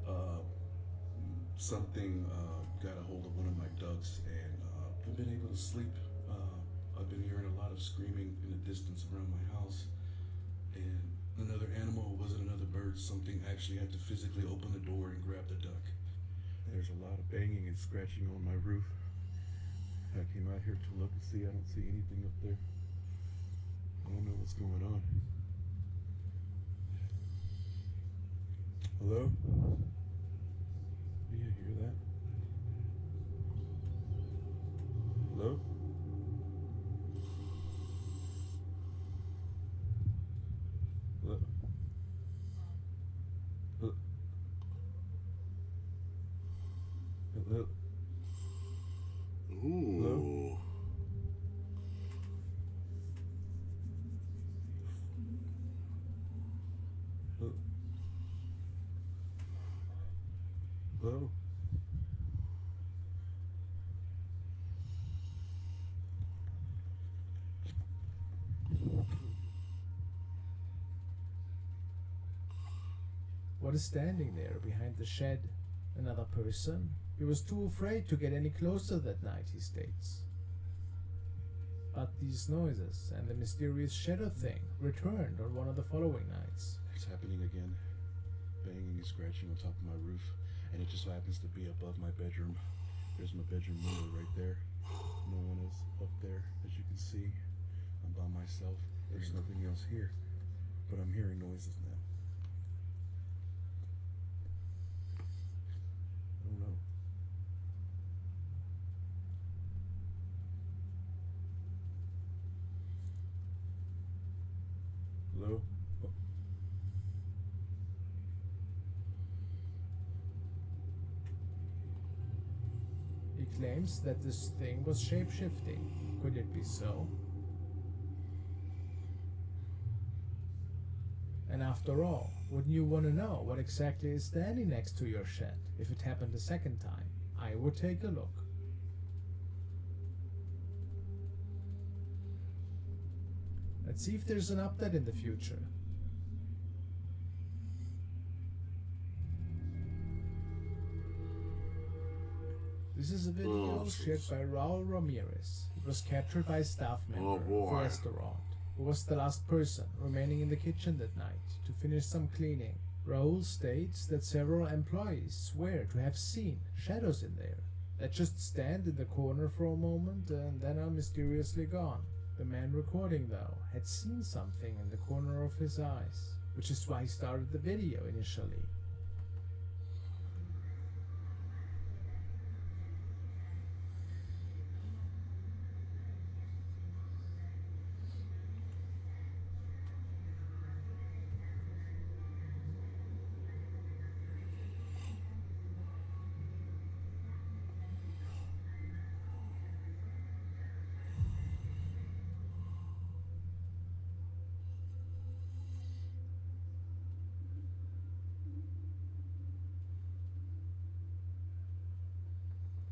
something got a hold of one of my ducks, and I've been able to sleep. I've been hearing a lot of screaming in the distance around my house, and another animal, it wasn't another bird, something actually had to physically open the door and grab the duck. There's a lot of banging and scratching on my roof. I came out here to look and see. I don't see anything up there. I don't know what's going on. Hello? Do you hear that? Hello? Hello? Hello? Ooh. Hello? What is standing there behind the shed? Another person? He was too afraid to get any closer that night, he states. But these noises and the mysterious shadow thing returned on one of the following nights. It's happening again. Banging and scratching on top of my roof, and it just so happens to be above my bedroom. There's my bedroom mirror right there. No one is up there, as you can see. I'm by myself. There's nothing else here, but I'm hearing noises now. I don't know. Hello? Oh. He claims that this thing was shape-shifting. Could it be so? And after all, wouldn't you want to know what exactly is standing next to your shed if it happened a second time? I would take a look. Let's see if there's an update in the future. This is a video shared by Raul Ramirez. It was captured by a staff member of a restaurant, who was the last person remaining in the kitchen that night to finish some cleaning. Raul states that several employees swear to have seen shadows in there that just stand in the corner for a moment and then are mysteriously gone. The man recording, though, had seen something in the corner of his eyes, which is why he started the video initially.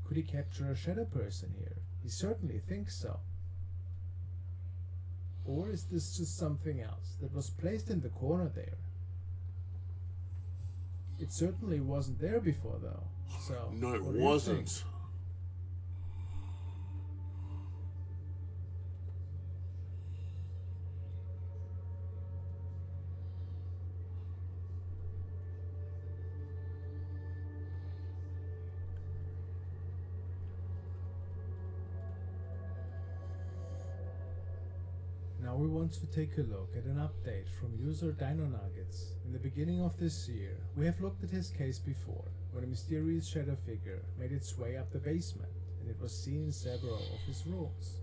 Could he capture a shadow person here? He certainly thinks so. Or is this just something else that was placed in the corner there? It certainly wasn't there before, though. So No, it what do you think? wasn't. Now we want to take a look at an update from user Dino Nuggets. In the beginning of this year, we have looked at his case before, when a mysterious shadow figure made its way up the basement, and it was seen in several of his rooms.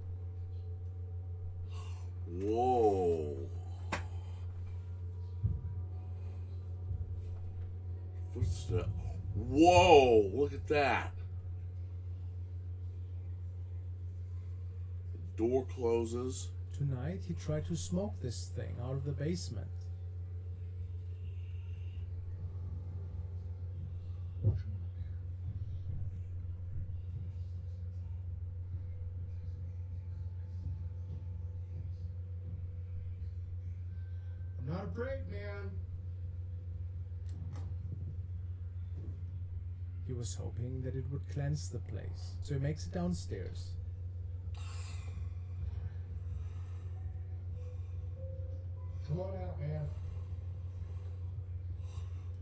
Whoa. Footstep. Whoa, look at that. The door closes. Tonight he tried to smoke this thing out of the basement. I'm not afraid, man. He was hoping that it would cleanse the place, so he makes it downstairs. Come on out, man.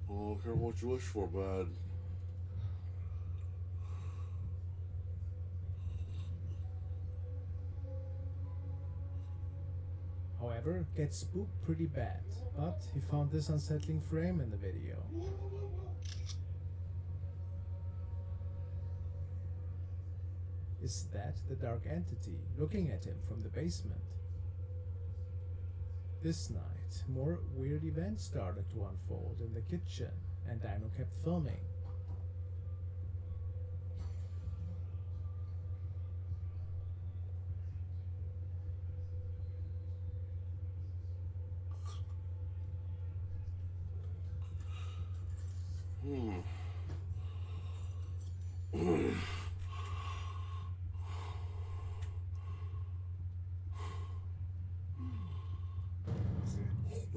Oh, careful what you wish for, bud. However, gets spooked pretty bad, but he found this unsettling frame in the video. Is that the dark entity looking at him from the basement? This night, more weird events started to unfold in the kitchen, and Dino kept filming.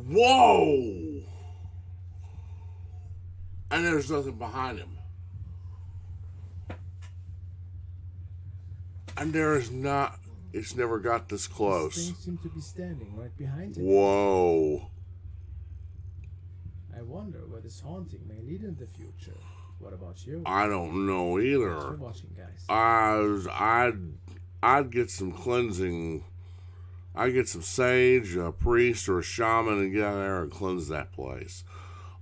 Whoa! And there's nothing behind him. And there is not. It's never got this close. This thing seemed to be standing right behind him. Whoa. I wonder where this haunting may lead in the future. What about you? I don't know Thanks either. for watching, guys. I'd get some cleansing. I'd get some sage, a priest, or a shaman and get out there and cleanse that place.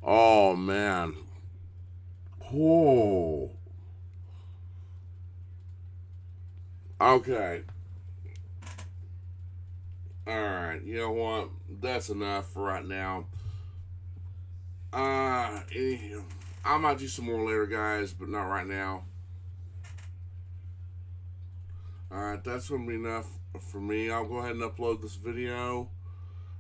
Oh, man. Oh. Okay. Alright, you know what? That's enough for right now. I might do some more later, guys, but not right now. Alright, that's going to be enough for me. I'll go ahead and upload this video.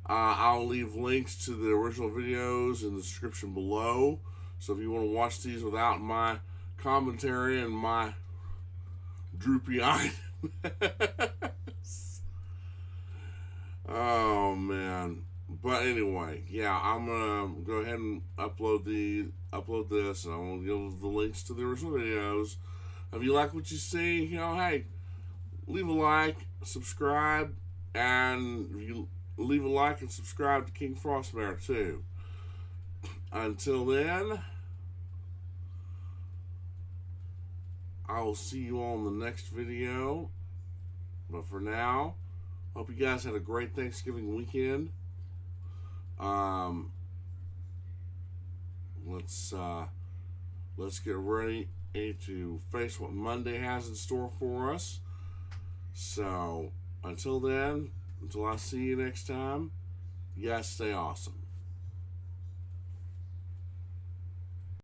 I'll leave links to the original videos in the description below. So if you want to watch these without my commentary and my droopy eye. Oh, man. But anyway, yeah, I'm going to go ahead and upload this, and I'm going to give the links to the original videos. If you like what you see, you know, hey, leave a like, subscribe, and if you leave a like and subscribe to King Frostmare too. Until then, I will see you on the next video. But for now, hope you guys had a great Thanksgiving weekend. Let's get ready to face what Monday has in store for us. So, until then, until I see you next time, you guys stay awesome.